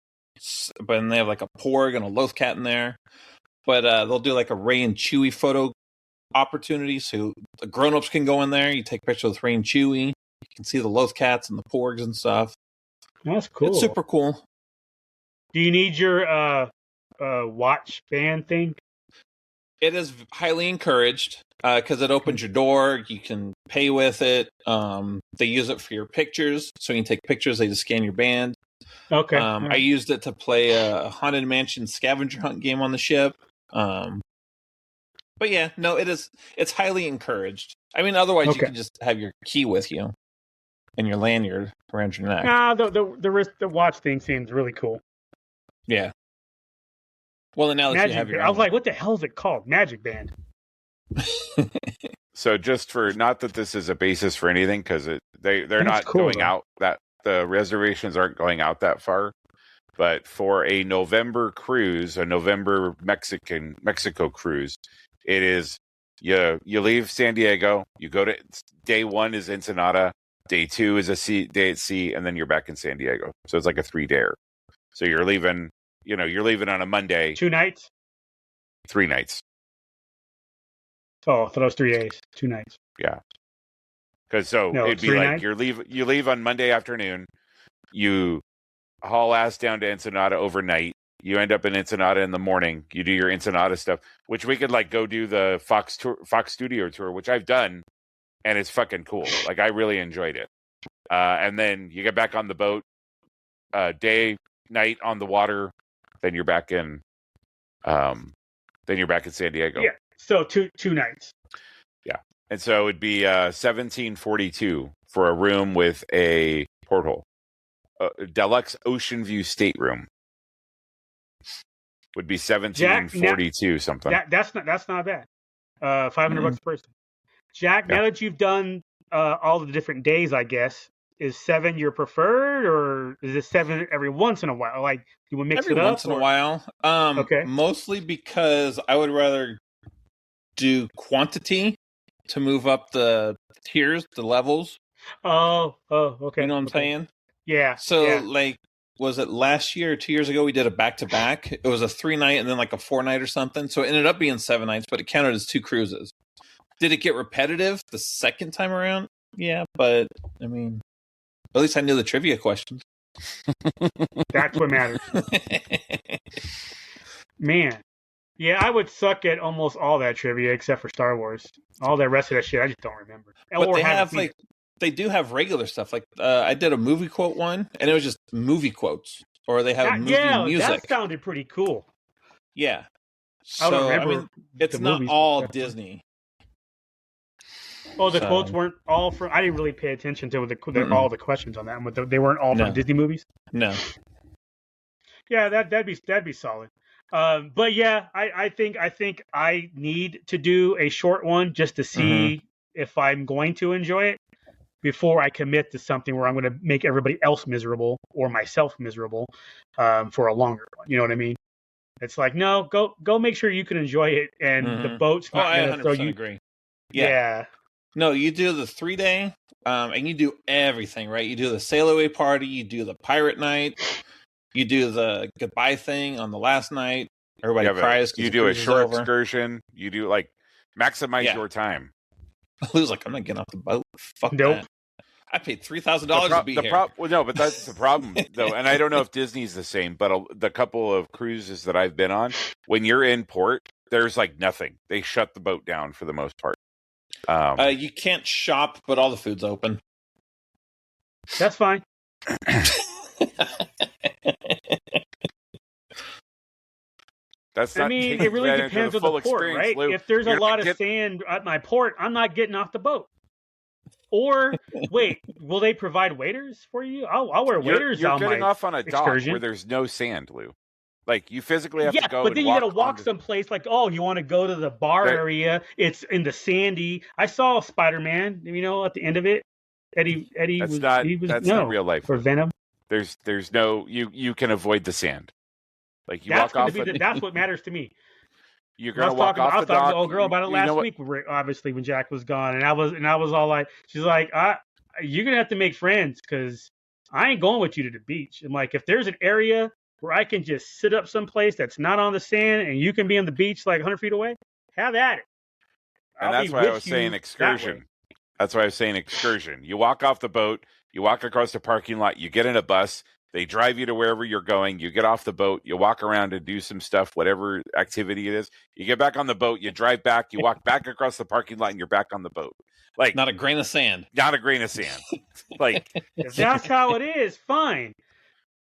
but then they have like a Porg and a Loth Cat in there. But they'll do like a Rey and Chewie photo opportunity, so the grown-ups can go in there. You take pictures with Rey and Chewie. You can see the Loth Cats and the Porgs and stuff. That's cool. It's super cool. Do you need your watch band thing? It is highly encouraged because it opens your door. You can pay with it. They use it for your pictures, so you can take pictures. They just scan your band. Okay. I used it to play a Haunted Mansion scavenger hunt game on the ship. But yeah, no, it's highly encouraged. I mean, otherwise you can just have your key with you and your lanyard around your neck. Nah, the watch thing seems really cool. Yeah. Well, and now that you have your I was like, what the hell is it called? Magic Band. So just for, not that this is a basis for anything, because they're That's not cool, going though. out, that the reservations aren't going out that far. But for a November cruise, a November Mexico cruise, it is you leave San Diego, you go to day 1 is Ensenada, day 2 is a day at sea, and then you're back in San Diego. So it's like a 3-dayer. So you're leaving on a Monday. 2 nights? 3 nights. Oh, I thought it was 3 days. 2 nights. Yeah. Because it'd be 3 like nights? you leave on Monday afternoon, you haul ass down to Ensenada overnight. You end up in Ensenada in the morning. You do your Ensenada stuff, which we could like go do the Fox Studio tour, which I've done, and it's fucking cool. Like I really enjoyed it. And then you get back on the boat, day, night on the water. Then you're back in. Then you're back in San Diego. Yeah. So two nights. Yeah, and so it'd be $17.42 for a room with a porthole. Deluxe ocean view stateroom would be $17.42 something. That's not bad. $500 a person. Jack, now that you've done all the different days, I guess, is 7 your preferred, or is it 7 every once in a while? Like you would mix every it up once in a while. Okay. Mostly because I would rather do quantity to move up the tiers, the levels. Oh, okay. You know what I'm saying? Yeah. So, like, was it last year or 2 years ago we did a back-to-back? It was a 3-night and then like a 4-night or something. So it ended up being 7 nights, but it counted as 2 cruises. Did it get repetitive the second time around? Yeah, but, I mean, at least I knew the trivia questions. That's what matters. Man. Yeah, I would suck at almost all that trivia except for Star Wars. All the rest of that shit, I just don't remember. But they do have regular stuff. Like I did a movie quote one, and it was just movie quotes, or they have movie music. That sounded pretty cool. Yeah. I So remember I mean, it's not movies. all Disney. Oh, the quotes weren't all from. I didn't really pay attention to all the questions on that, but they weren't all from Disney movies. No. Yeah, that'd be solid. But yeah, I think I need to do a short one just to see if I'm going to enjoy it before I commit to something where I'm going to make everybody else miserable or myself miserable for a longer one. You know what I mean? It's like, no, go make sure you can enjoy it, and the boat's not going to throw you. Agree. Yeah. No, you do the 3-day, and you do everything, right? You do the sail away party, you do the pirate night, you do the goodbye thing on the last night. Everybody cries. You do a short excursion. You do like maximize your time. Lou's like, I'm not getting off the boat. Fuck nope. that. I paid $3,000 to be here. Well, no, but that's the problem though, and I don't know if Disney's the same. But the couple of cruises that I've been on, when you're in port, there's like nothing. They shut the boat down for the most part. You can't shop, but all the food's open. That's fine. That's not, I mean, it really depends on the port, right? Lou. If there's a lot of sand at my port, I'm not getting off the boat. Or wait, will they provide waiters for you? I'll wear waiters. You're on getting my off on a excursion. dock where there's no sand, Lou. Like you physically have Yeah, to go. but then and you got to walk walk someplace. Like, oh, you want to go to the bar area? It's in the sandy. I saw Spider-Man. You know, at the end of it, Eddie That's was not real life. for Venom. There's no you can avoid the sand. Like you That's walk off. that's what matters to me. You're gonna walk off the dock. I was talking to the old girl about it last week, obviously when Jack was gone, and I was all like, she's like, you're gonna have to make friends because I ain't going with you to the beach. I'm like, if there's an area where I can just sit up someplace that's not on the sand and you can be on the beach like 100 feet away, have at it. And that's why I was saying excursion. That's why I was saying excursion. You walk off the boat, you walk across the parking lot, you get in a bus, they drive you to wherever you're going, you get off the boat, you walk around and do some stuff, whatever activity it is. You get back on the boat, you drive back, you walk back across the parking lot, and you're back on the boat. Like not a grain of sand. Not a grain of sand. Like if that's how it is, fine.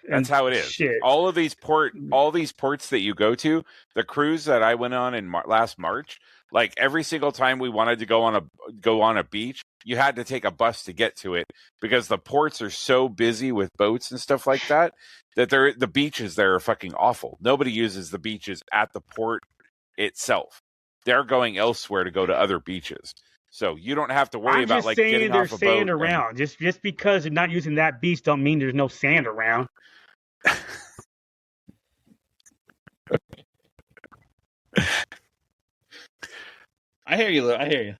That's how it is. Shit. All these ports that you go to, the cruise that I went on in last March, like every single time we wanted to go on a beach, you had to take a bus to get to it because the ports are so busy with boats and stuff like that the beaches there are fucking awful. Nobody uses the beaches at the port itself. They're going elsewhere to go to other beaches. So you don't have to worry about like getting off a boat. I'm just saying there's sand around. Just because you're not using that beach don't mean there's no sand around. I hear you, Lou. I hear you.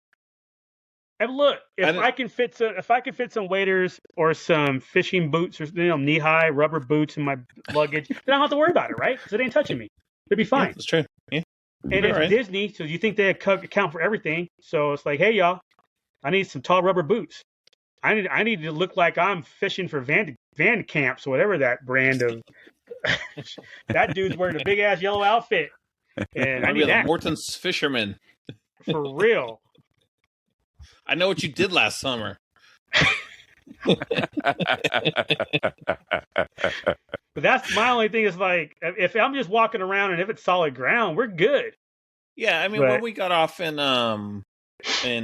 And look, if I can fit some waders or some fishing boots or knee-high rubber boots in my luggage, then I don't have to worry about it, right? Because it ain't touching me. It'd be fine. Yeah, that's true. Yeah. And it's Disney, so you think they account for everything. So it's like, hey, y'all, I need some tall rubber boots. I need to look like I'm fishing for Van Camps or whatever that brand of. That dude's wearing a big ass yellow outfit, and I need that. Morton's fisherman. For real. I know what you did last summer. But that's my only thing is like, if I'm just walking around and if it's solid ground, we're good. Yeah, I mean, when we got off in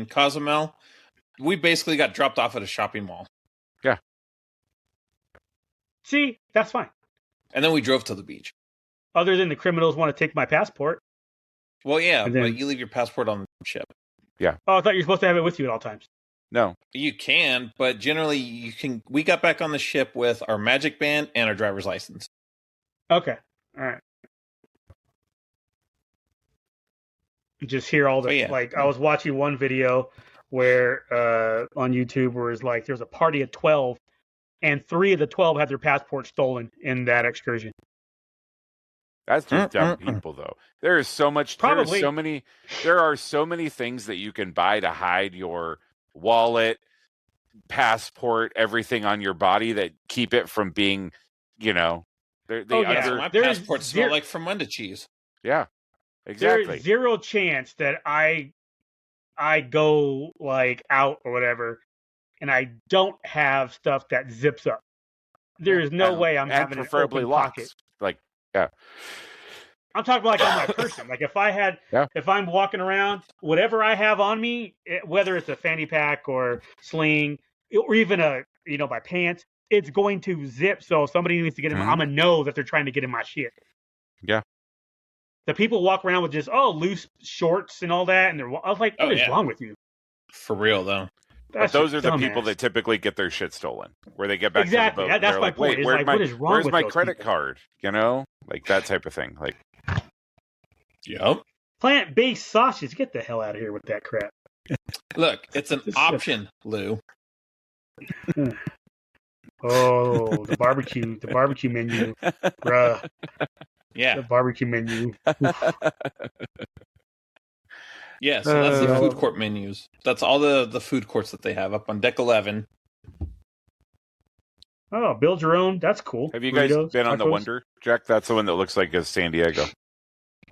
Cozumel, we basically got dropped off at a shopping mall. Yeah. See, that's fine. And then we drove to the beach. Other than the criminals want to take my passport. Well, yeah, but you leave your passport on the ship. Yeah. Oh, I thought you were supposed to have it with you at all times. No. You can, but generally you can. We got back on the ship with our magic band and our driver's license. Okay. All right. Just hear all the I was watching one video where on YouTube where it's like there's a party of 12 and 3 of the 12 had their passports stolen in that excursion. That's just dumb people, though. There is so much. Probably. There are so many things that you can buy to hide your wallet, passport, everything on your body that keep it from being, my passport smell like Fermunda cheese. Yeah, exactly. There's zero chance that I go like out or whatever, and I don't have stuff that zips up. There is no way I'm having preferably an open locks. pocket. Like, yeah. I'm talking about like on my person. Like if I'm walking around, whatever I have on me, whether it's a fanny pack or sling, or even my pants, it's going to zip. So if somebody needs to get in, I'm gonna know that they're trying to get in my shit. Yeah. The people walk around with just loose shorts and all that, and I was like, what is wrong with you? For real though. But those are the people that typically get their shit stolen, where they get back to the boat. That's my like, point. Wait, what is wrong where's with my those credit people? card? Like that type of thing. Like, yep. Plant-based sausage. Get the hell out of here with that crap. Look, it's an option, Lou. Oh, the barbecue menu, bruh. Yeah, the barbecue menu. Yeah, so that's the food court menus. That's all the food courts that they have up on deck 11. Oh, build your own. That's cool. Have you guys been on the Wonder, Jack? That's the one that looks like a San Diego.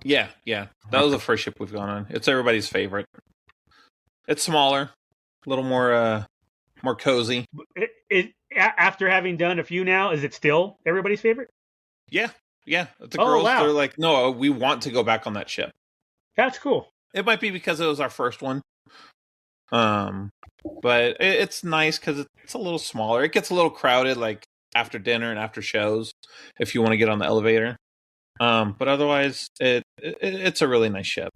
Yeah. That was the first ship we've gone on. It's everybody's favorite. It's smaller, a little more cozy. After having done a few now, is it still everybody's favorite? Yeah. The girls, they're like, no, we want to go back on that ship. That's cool. It might be because it was our first one. But it's nice because it's a little smaller. It gets a little crowded, like after dinner and after shows, if you want to get on the elevator. But otherwise, it's a really nice ship.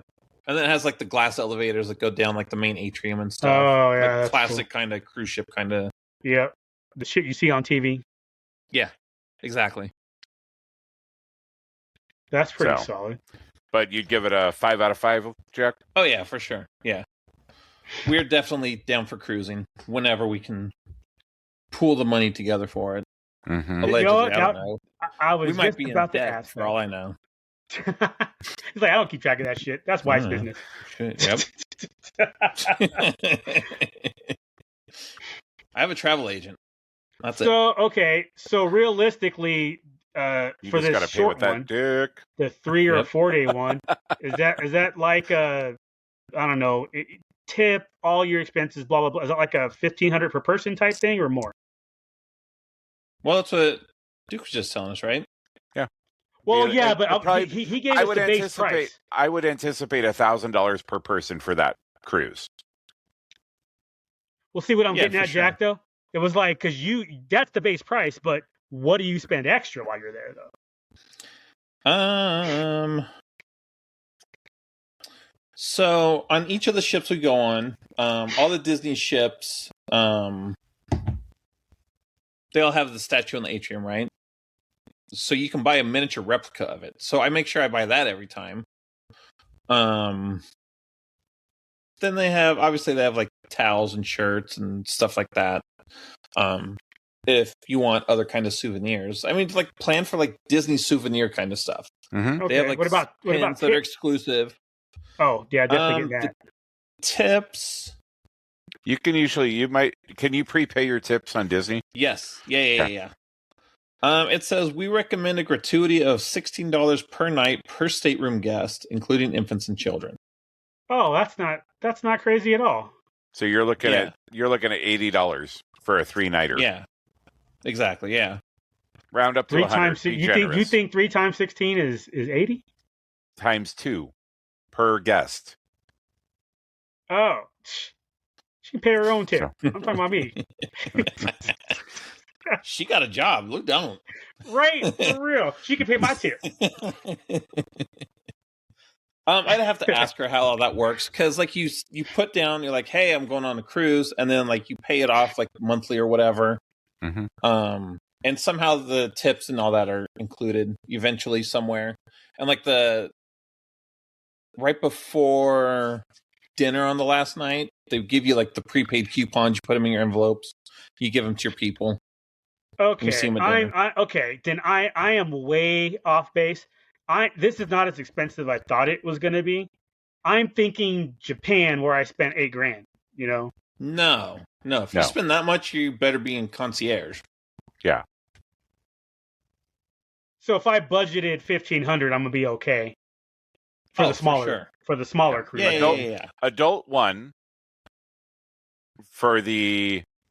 And then it has like the glass elevators that go down like the main atrium and stuff. Oh yeah, like that's classic cool. kind of cruise ship kind of. Yeah, the shit you see on TV. Yeah, exactly. That's pretty solid. But you'd give it a 5 out of 5, Jack? Oh yeah, for sure. Yeah, we're definitely down for cruising whenever we can pool the money together for it. Mm-hmm. Allegedly, I don't know. I was we might just be about in to debt ask for all I know. He's like, I don't keep track of that shit. That's wife's business. Shit, yep. I have a travel agent. That's it. Okay, so realistically, You for just this gotta pay short with that one, dick. the 3 or Yep. 4 day one, is that like a, I don't know, tip all your expenses, blah blah blah? Is that like a $1,500 per person type thing or more? Well, that's what Duke was just telling us, right? Well, yeah, It but probably- he gave us the base price. I would anticipate $1,000 per person for that cruise. Well, see what I'm Yeah, getting for at, sure. Jack. Though it was like because that's the base price, but what do you spend extra while you're there, though? So on each of the ships we go on, all the Disney ships, they all have the statue in the atrium, right? So you can buy a miniature replica of it. So I make sure I buy that every time. Then they have like towels and shirts and stuff like that. If you want other kind of souvenirs, I mean, it's like plan for like Disney souvenir kind of stuff. Mm-hmm. Okay. They have like what about pins that are exclusive. Oh, yeah, definitely get that. Tips. You can can you prepay your tips on Disney? Yes. Yeah. It says we recommend a gratuity of $16 per night per stateroom guest, including infants and children. Oh, that's not crazy at all. So you're looking at $80 for a 3-nighter. Yeah. Exactly, yeah. Round up to 3 100. times you think 3 times 16 is 80? Times 2 per guest. Oh. She can pay her own tip. I'm talking about me. She got a job. Luke don't. Right, for real. She can pay my tip. I'd have to ask her how all that works because, like, you put down, you're like, "Hey, I'm going on a cruise," and then like you pay it off like monthly or whatever. Mm-hmm. And somehow the tips and all that are included eventually somewhere. And like right before dinner on the last night, they give you like the prepaid coupons. You put them in your envelopes. You give them to your people. Okay, You see 'em at dinner. okay. Then I am way off base. This is not as expensive as I thought it was going to be. I'm thinking Japan, where I spent $8,000. You know? No. If you spend that much, you better be in concierge. Yeah. So if I budgeted $1,500, I'm gonna be okay for the smaller cruise. Yeah. Adult one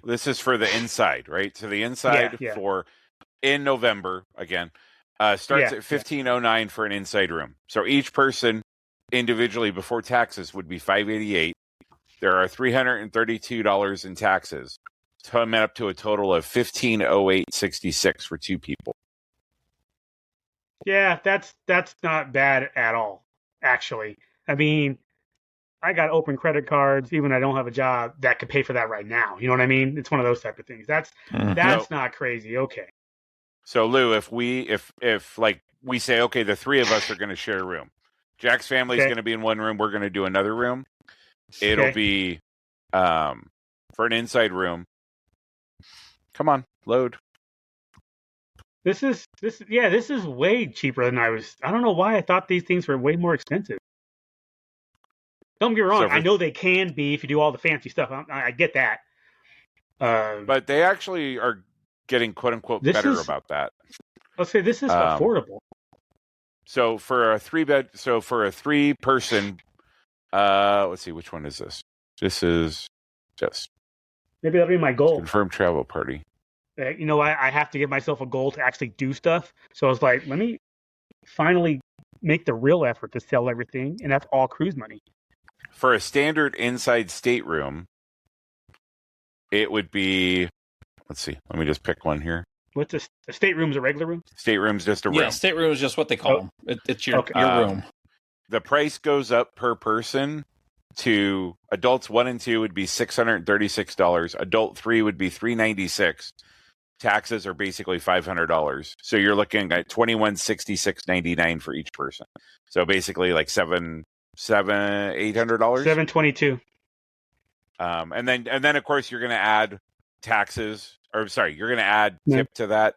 this is for the inside, right? So the inside for in November again starts at $1,509 for an inside room. So each person individually before taxes would be $588. There are $332 in taxes, coming up to a total of $1,508.66 for 2 people. Yeah, that's not bad at all, actually. I mean, I got open credit cards, even I don't have a job that could pay for that right now. You know what I mean? It's one of those type of things. That's not crazy. Okay. So Lou, if like we say, okay, the 3 of us are going to share a room. Jack's family is going to be in one room. We're going to do another room. It'll be for an inside room. Come on, load. This is way cheaper than I don't know why I thought these things were way more expensive. Don't get me wrong. I know they can be if you do all the fancy stuff. I get that. But they actually are getting quote unquote better about that. Let's say this is affordable. So for a 3-person, let's see, which one is this? This is just maybe that'll be my goal. Confirmed travel party. You know, I have to give myself a goal to actually do stuff. So I was like, let me finally make the real effort to sell everything, and that's all cruise money. For a standard inside stateroom, it would be. Let's see. Let me just pick one here. What's a stateroom's a regular room? Stateroom's just a room. Yeah, stateroom is just what they call them. It's your room. The price goes up per person. To adults 1 and 2 would be $636. Adult 3 would be $396. Taxes are basically $500. So you're looking at $2166.99 for each person. So basically like $800. $722. And then of course you're going to add taxes, or sorry, you're going to add tip to that.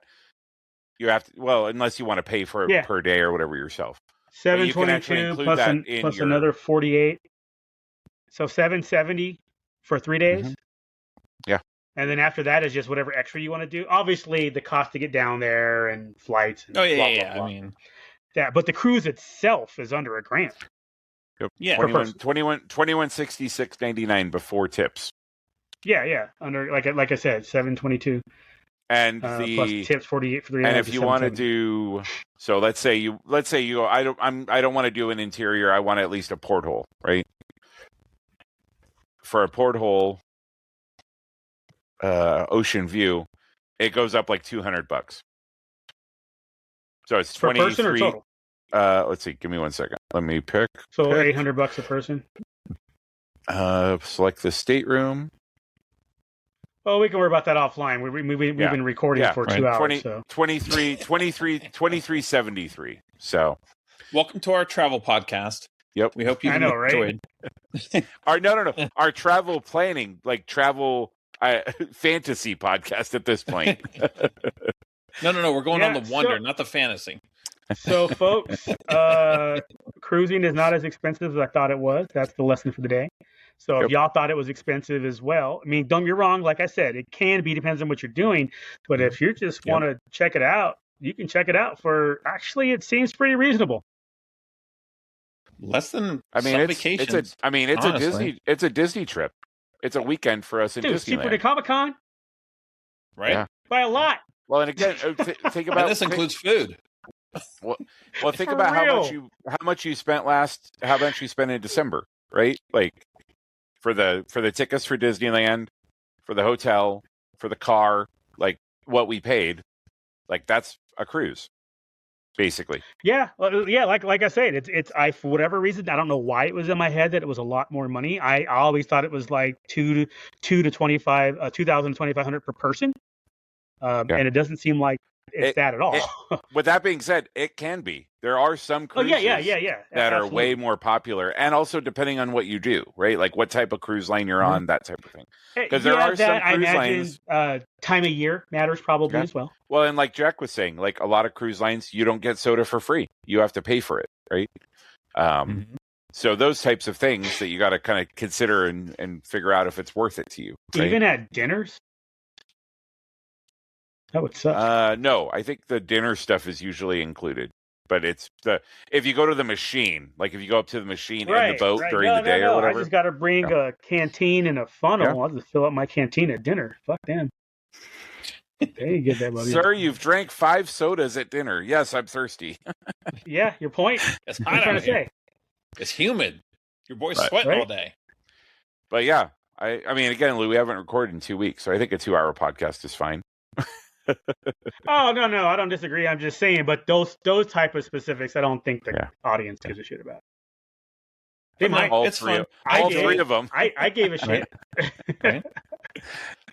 You have to, unless you want to pay for it per day or whatever yourself. $722 plus another 48. So $770 for 3 days. Mm-hmm. Yeah. And then after that is just whatever extra you want to do. Obviously, the cost to get down there and flights. And blah. I mean, but the cruise itself is under $1,000. Yep. Yeah. 2166.99 before tips. Yeah. Under like I said, $722. And plus tips 48 for 3 days. And if you want to do, so let's say you go, I don't want to do an interior. I want at least a porthole, right? For a porthole ocean view, it goes up like $200. So it's per person or total? Let's see. Give me 1 second. Let me pick. So $800 a person. Select the stateroom. Oh, we can worry about that offline. We've been recording for 2 hours. 2373. So, welcome to our travel podcast. Yep. We hope you enjoyed. Right? Our travel planning, like travel fantasy podcast at this point. No. We're going on the wonder, not the fantasy. So, folks, cruising is not as expensive as I thought it was. That's the lesson for the day. So if y'all thought it was expensive as well, I mean, don't get me wrong. Like I said, it can be, depends on what you're doing. But if you just want to check it out, you can check it out for, actually, it seems pretty reasonable. Less than some vacations. It's a Disney trip. It's a weekend for us in Disneyland. Cheaper than Comic-Con, right? Yeah. By a lot. Well, and again, think about this includes food. Well, think about how much you spent in December, right? Like for the tickets for Disneyland, for the hotel, for the car, like what we paid, like that's a cruise. Basically, yeah. Like I said, it's for whatever reason, I don't know why it was in my head that it was a lot more money. I always thought it was like $2,000 to $2,500 per person, and it doesn't seem like it's that at all. With that being said, it can be. There are some cruises that are way more popular, and also depending on what you do, right? Like what type of cruise line you're on, that type of thing. Because there are some cruise lines. Time of year matters probably as well. Well, and like Jack was saying, like a lot of cruise lines, you don't get soda for free. You have to pay for it, right? So those types of things that you got to kind of consider and figure out if it's worth it to you. Right? Even at dinners? That would suck. No, I think the dinner stuff is usually included. But it's if you go to the machine, like if you go up to the machine in the boat during the day or whatever. I just got to bring a canteen and a funnel. I'll just fill up my canteen at dinner. Fuck them. They get that, buddy. Sir, you've drank 5 sodas at dinner. Yes, I'm thirsty. Yeah, your point. It's hot out here. It's humid. Your boy's sweating all day. But yeah, I mean, again, Lou, we haven't recorded in 2 weeks, so I think a 2-hour podcast is fine. Oh no, I don't disagree. I'm just saying, but those type of specifics, I don't think the audience gives a shit about. They might. It's fun. All three of them. I gave a shit. Right.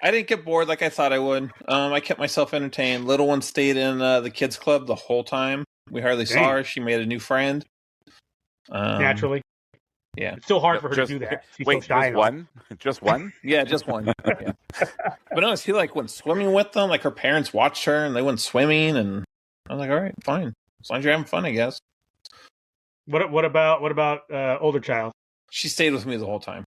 I didn't get bored like I thought I would. I kept myself entertained. Little one stayed in the kids club the whole time. We hardly saw her. She made a new friend. Naturally. Yeah. It's still hard for her to do that. Wait, just one? Just one? Yeah, just one. Yeah. But no, she went swimming with them. Like her parents watched her and they went swimming, and I was like, all right, fine. As long as you're having fun, I guess. What about older child? She stayed with me the whole time.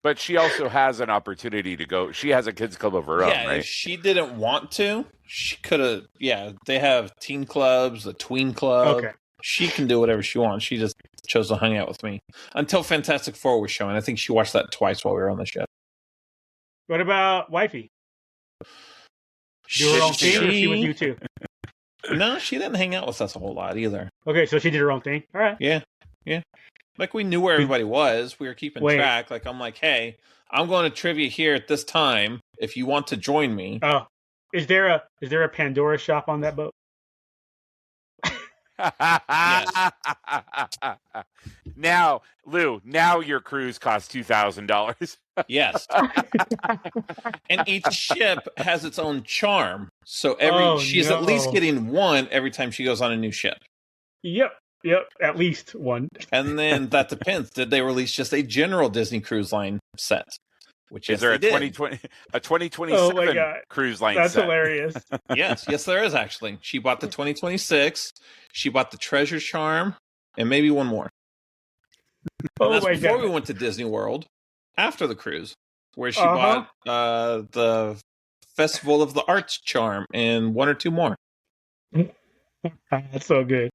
But she also has an opportunity to go. She has a kids club of her own, right? If she didn't want to, she could have. Yeah, they have teen clubs, the tween club. Okay. She can do whatever she wants. She just chose to hang out with me until Fantastic Four was showing. I think she watched that twice while we were on the ship. What about wifey? Do her own thing, or she with you too? No, she didn't hang out with us a whole lot either. Okay, so she did her own thing. All right. Yeah. Like, we knew where everybody was. We were keeping Wait. track. Like, I'm like, hey, I'm going to trivia here at this time if you want to join me. Oh, is there a Pandora shop on that boat? Now, Lou, your cruise costs $2,000. Yes. And each ship has its own charm. So she's at least getting one every time she goes on a new ship. Yep, at least one. And then that depends. Did they release just a general Disney Cruise Line set? Which is there a 2027 oh my God. cruise line That's set? Hilarious. Yes, there is actually. She bought the 2026. She bought the Treasure Charm, and maybe one more. And that's before we went to Disney World after the cruise, where she bought the Festival of the Arts Charm and one or two more. That's so good.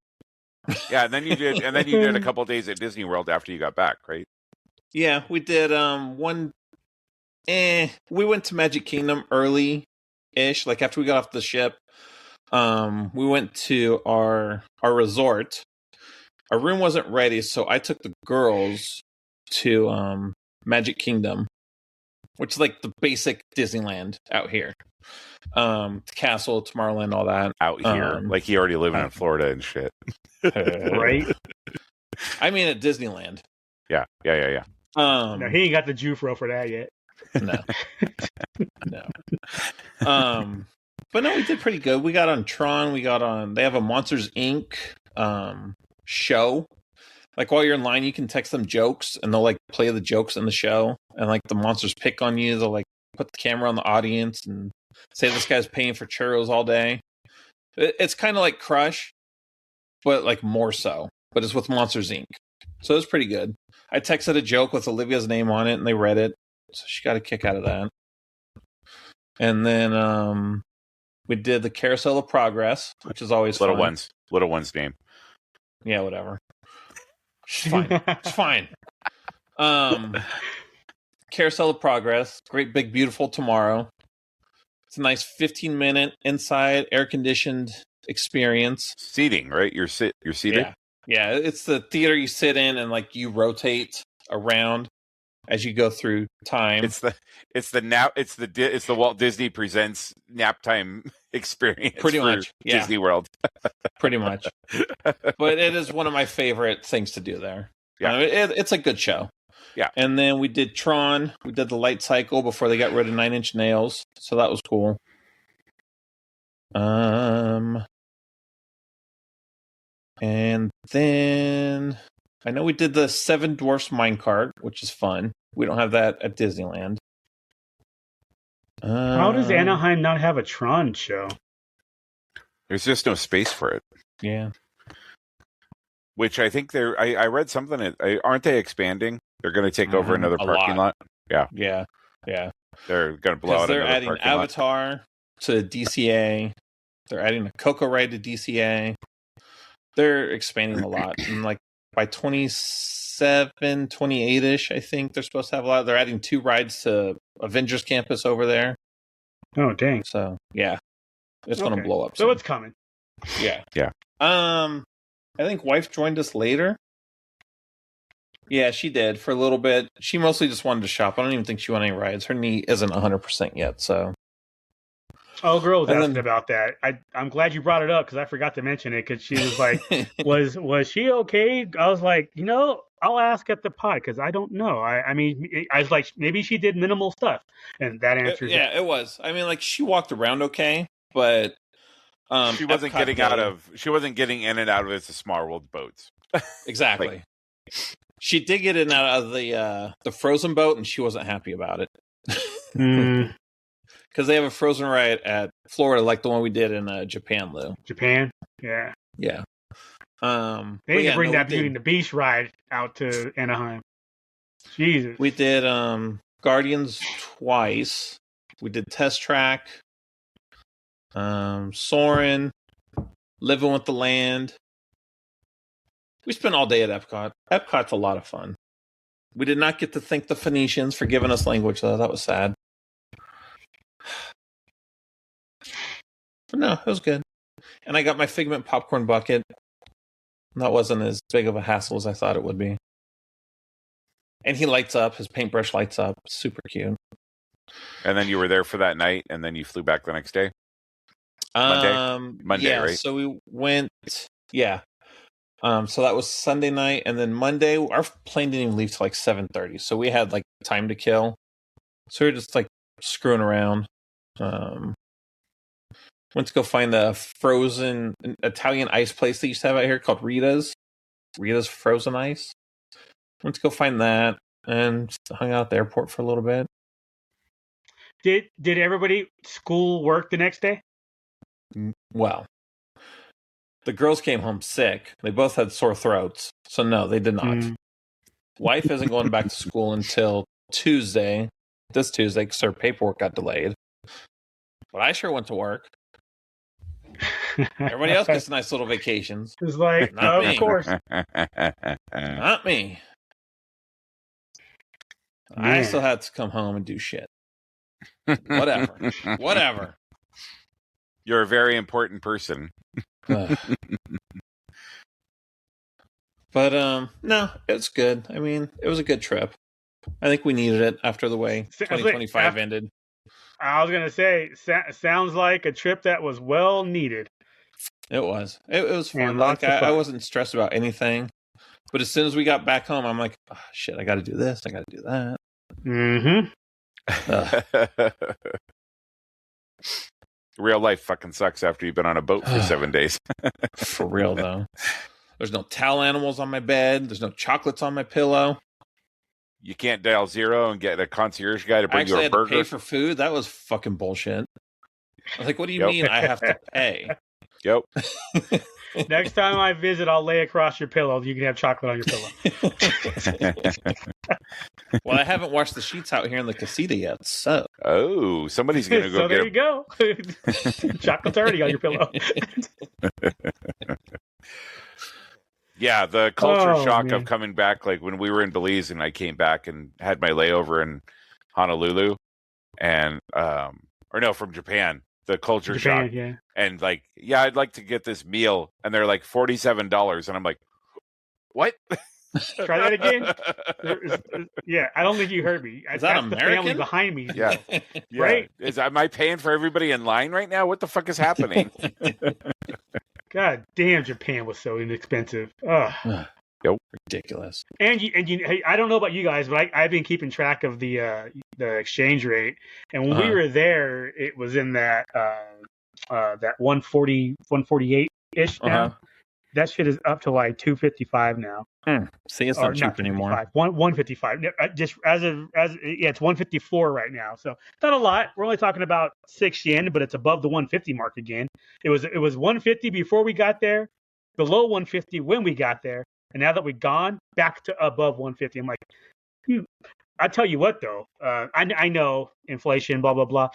Yeah, and then you did a couple of days at Disney World after you got back, right? Yeah, we did one. We went to Magic Kingdom early-ish, like after we got off the ship. We went to our resort. Our room wasn't ready, so I took the girls to Magic Kingdom, which is like the basic Disneyland out here. The castle, Tomorrowland, all that. Out here. Like he already living in Florida and shit. Right? I mean at Disneyland. Yeah. No, he ain't got the Jufro for that yet. No. But no, we did pretty good. We got on Tron. They have a Monsters Inc. Show. Like while you're in line, you can text them jokes and they'll like play the jokes in the show. And like the monsters pick on you. They'll like put the camera on the audience and say this guy's paying for churros all day. It's kind of like Crush, but like more so. But it's with Monsters Inc. So it's pretty good. I texted a joke with Olivia's name on it and they read it. So she got a kick out of that. And then we did the Carousel of Progress, which is always Little fun. Little one's name. Yeah, whatever. It's fine. It's fine. Carousel of Progress. Great big beautiful tomorrow. It's a nice 15-minute inside air-conditioned experience. Seating, right? You're seated? Yeah, it's the theater you sit in and like you rotate around as you go through time. It's the Walt Disney Presents nap time experience. Pretty much, yeah. Disney World. Pretty much. But it is one of my favorite things to do there. Yeah, it's a good show. Yeah. And then we did Tron. We did the light cycle before they got rid of 9 Inch Nails, so that was cool. And then I know we did the Seven Dwarfs minecart, which is fun. We don't have that at Disneyland. How does Anaheim not have a Tron show? There's just no space for it. Yeah. Which I think I read something. Aren't they expanding? They're going to take over another parking lot. Yeah. They're going to blow out another parking lot. They're adding Avatar to DCA. They're adding a Coco ride to DCA. They're expanding a lot. And like by 27, 28-ish, I think they're supposed to have a lot. They're adding 2 rides to Avengers Campus over there. Oh, dang. So, yeah. It's going to blow up. So it's coming. Yeah. I think wife joined us later. Yeah, she did for a little bit. She mostly just wanted to shop. I don't even think she went any rides. Her knee isn't 100% yet, so. Oh, girl was asking about that. I'm glad you brought it up because I forgot to mention it because she was like, was she okay? I was like, I'll ask at the pod because I don't know. I mean, I was like, maybe she did minimal stuff. And that answers it. It was. I mean, like she walked around okay, but she wasn't getting in and out of the Small World boats. Exactly. She did get in and out of the Frozen boat, and she wasn't happy about it. Because they have a Frozen ride at Florida, like the one we did in Japan, Lou. Japan, yeah. They need to bring that Beauty and the Beast ride out to Anaheim. Jesus. We did Guardians twice. We did Test Track. Soarin', Living with the Land. We spent all day at Epcot. Epcot's a lot of fun. We did not get to thank the Phoenicians for giving us language, though. That was sad. But no, it was good. And I got my Figment popcorn bucket. That wasn't as big of a hassle as I thought it would be. And he lights up. His paintbrush lights up. Super cute. And then you were there for that night, and then you flew back the next day? Monday, yeah, right? So we went, yeah. So that was Sunday night, and then Monday, our plane didn't even leave till like 7:30, so we had like time to kill. So we were just like screwing around. Went to go find the frozen Italian ice place they used to have out here called Rita's Frozen Ice. Went to go find that and just hung out at the airport for a little bit. Did everybody school work the next day? Well, the girls came home sick. They both had sore throats. So no, they did not. Wife isn't going back to school until Tuesday. This Tuesday, because her paperwork got delayed. But I sure went to work. Everybody else gets nice little vacations. It's like, Not of me. course. Not me. I still had to come home and do shit. Whatever. You're a very important person. But no, it's good. I mean, it was a good trip. I think we needed it after the way 2025 ended. I was gonna say, sounds like a trip that was well needed. It was. It was fun. Like I wasn't stressed about anything. But as soon as we got back home, I'm like, oh, shit, I got to do this. I got to do that. Mm-hmm. Real life fucking sucks after you've been on a boat for 7 days. For real, though. There's no towel animals on my bed. There's no chocolates on my pillow. You can't dial 0 and get a concierge guy to bring you a burger. I had to pay for food. That was fucking bullshit. I was like, what do you mean I have to pay? Yep. Next time I visit, I'll lay across your pillow. You can have chocolate on your pillow. Well, I haven't washed the sheets out here in the casita yet, so. Oh, somebody's going to go so there you go. Chocolate's already on your pillow. Yeah, the culture shock of coming back, like when we were in Belize and I came back and had my layover in Honolulu, and from Japan. The culture shock. Yeah. And like, yeah, I'd like to get this meal, and they're like $47, and I'm like, what? Try that again. Yeah, I don't think you heard me. Is that American? The family behind me. Yeah. Right? Am I paying for everybody in line right now? What the fuck is happening? God damn, Japan was so inexpensive. Ugh. Yep. Ridiculous. And hey, I don't know about you guys, but I've been keeping track of the exchange rate. And when we were there, it was in that 140, 148 ish now. That shit is up to like 255 now. See, it's not cheap anymore. 155. Just it's 154 right now. So not a lot. We're only talking about 6 yen, but it's above the 150 mark again. It was 150 before we got there, below 150 when we got there, and now that we've gone back to above 150. I'm like, I tell you what though, I know inflation, blah blah blah.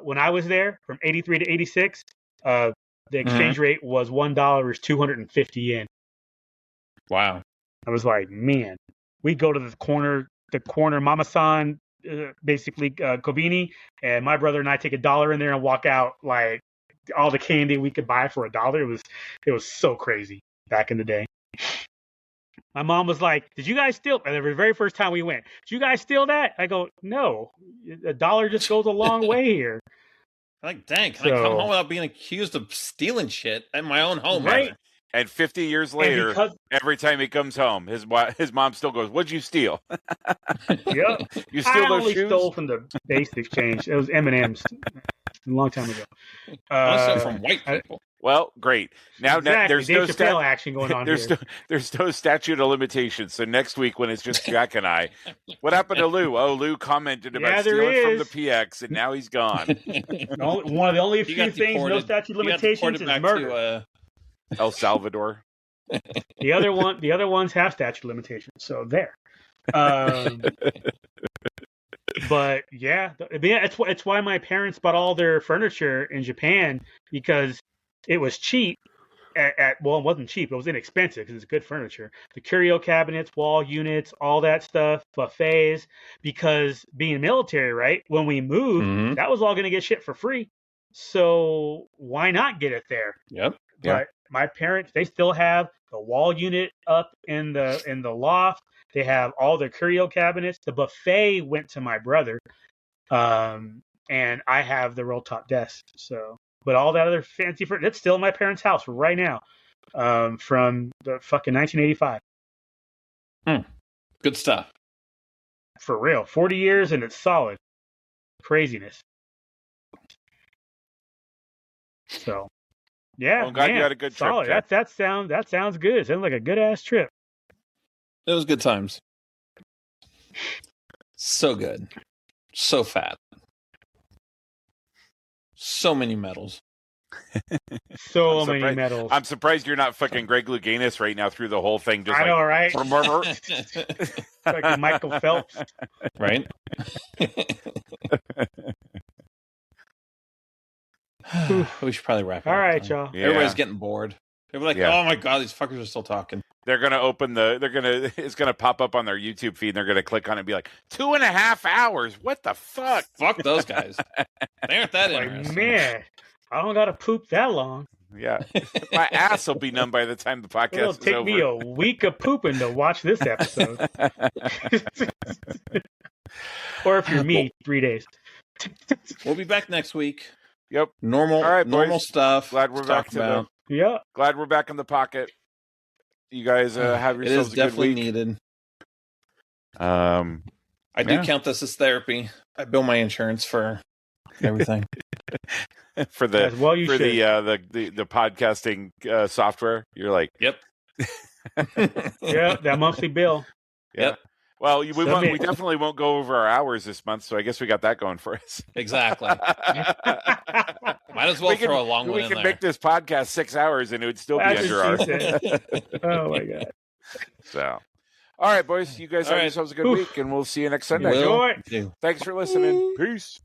When I was there from 83 to 86, the exchange rate was $1 is 250 yen. Wow. I was like, man, we go to the corner Mama-san, basically Kobini, and my brother and I take $1 in there and walk out like all the candy we could buy for $1. It was so crazy back in the day. My mom was like, did you guys steal? And the very first time we went, did you guys steal that? I go, no, $1 just goes a long way here. Like, dang, can I come home without being accused of stealing shit at my own home? Right. And 50 years later, every time he comes home, his mom still goes, what'd you steal? Yep. You steal those shoes? I stole from the base exchange. It was M&M's a long time ago. From white people. Well, great. Now exactly. There's no action going on here. There's no statute of limitations. So next week when it's just Jack and I, what happened to Lou? Oh, Lou commented about stealing from the PX, and now he's gone. One of the only few things no statute of limitations is murder. El Salvador. The other ones have statute of limitations. So there. But yeah, it's why my parents bought all their furniture in Japan, because it was cheap. It wasn't cheap. It was inexpensive because it's good furniture. The curio cabinets, wall units, all that stuff, buffets. Because being military, right? When we moved, that was all going to get shit for free. So why not get it there? Yep. But my parents, they still have the wall unit up in the loft. They have all their curio cabinets. The buffet went to my brother, and I have the roll top desk. So, but all that other fancy furniture, it's still in my parents' house right now, from the fucking 1985. Good stuff. For real, 40 years and it's solid. Craziness. So, yeah, Well, I'm glad man, you had a good trip, solid. Jeff. That sounds good. It sounds like a good ass trip. It was good times. So good. So fat. So many medals. So I'm many surprised- medals. I'm surprised you're not fucking Greg Louganis right now through the whole thing. Just I know, right? like, Like Michael Phelps. Right? We should probably wrap it All up. right, then. y'all. Yeah. Everybody's getting bored. They're like, Yeah. oh my God, these fuckers are still talking. They're gonna it's gonna pop up on their YouTube feed and they're gonna click on it and be like, 2.5 hours. What the fuck? Fuck those guys. They aren't that Like, interesting. man, I don't got to poop that long. Yeah. My ass will be numb by the time the podcast It'll is take over. me a week of pooping to watch this episode. Or if you're me, 3 days. We'll be back next week. Yep. Normal, All right, normal boys. stuff. Glad we're to back talk to about. Yeah. Glad we're back in the pocket. You guys have It yourselves is a good definitely week. needed. I I do count this as therapy. I bill my insurance for everything. for the As well you for should. the podcasting software. You're like, Yep. Yeah, that monthly bill. yeah. Yep. Well, we Submit. definitely won't go over our hours this month, so I guess we got that going for us. Exactly. Might as well throw a long one We in can there. make this podcast 6 hours and it would still be That's under what our. she Oh my god. So, all right, boys, you guys All have right. yourselves a good Oof. week, and we'll see you next Sunday. Will. Will Enjoy. do. Thanks for listening. Peace.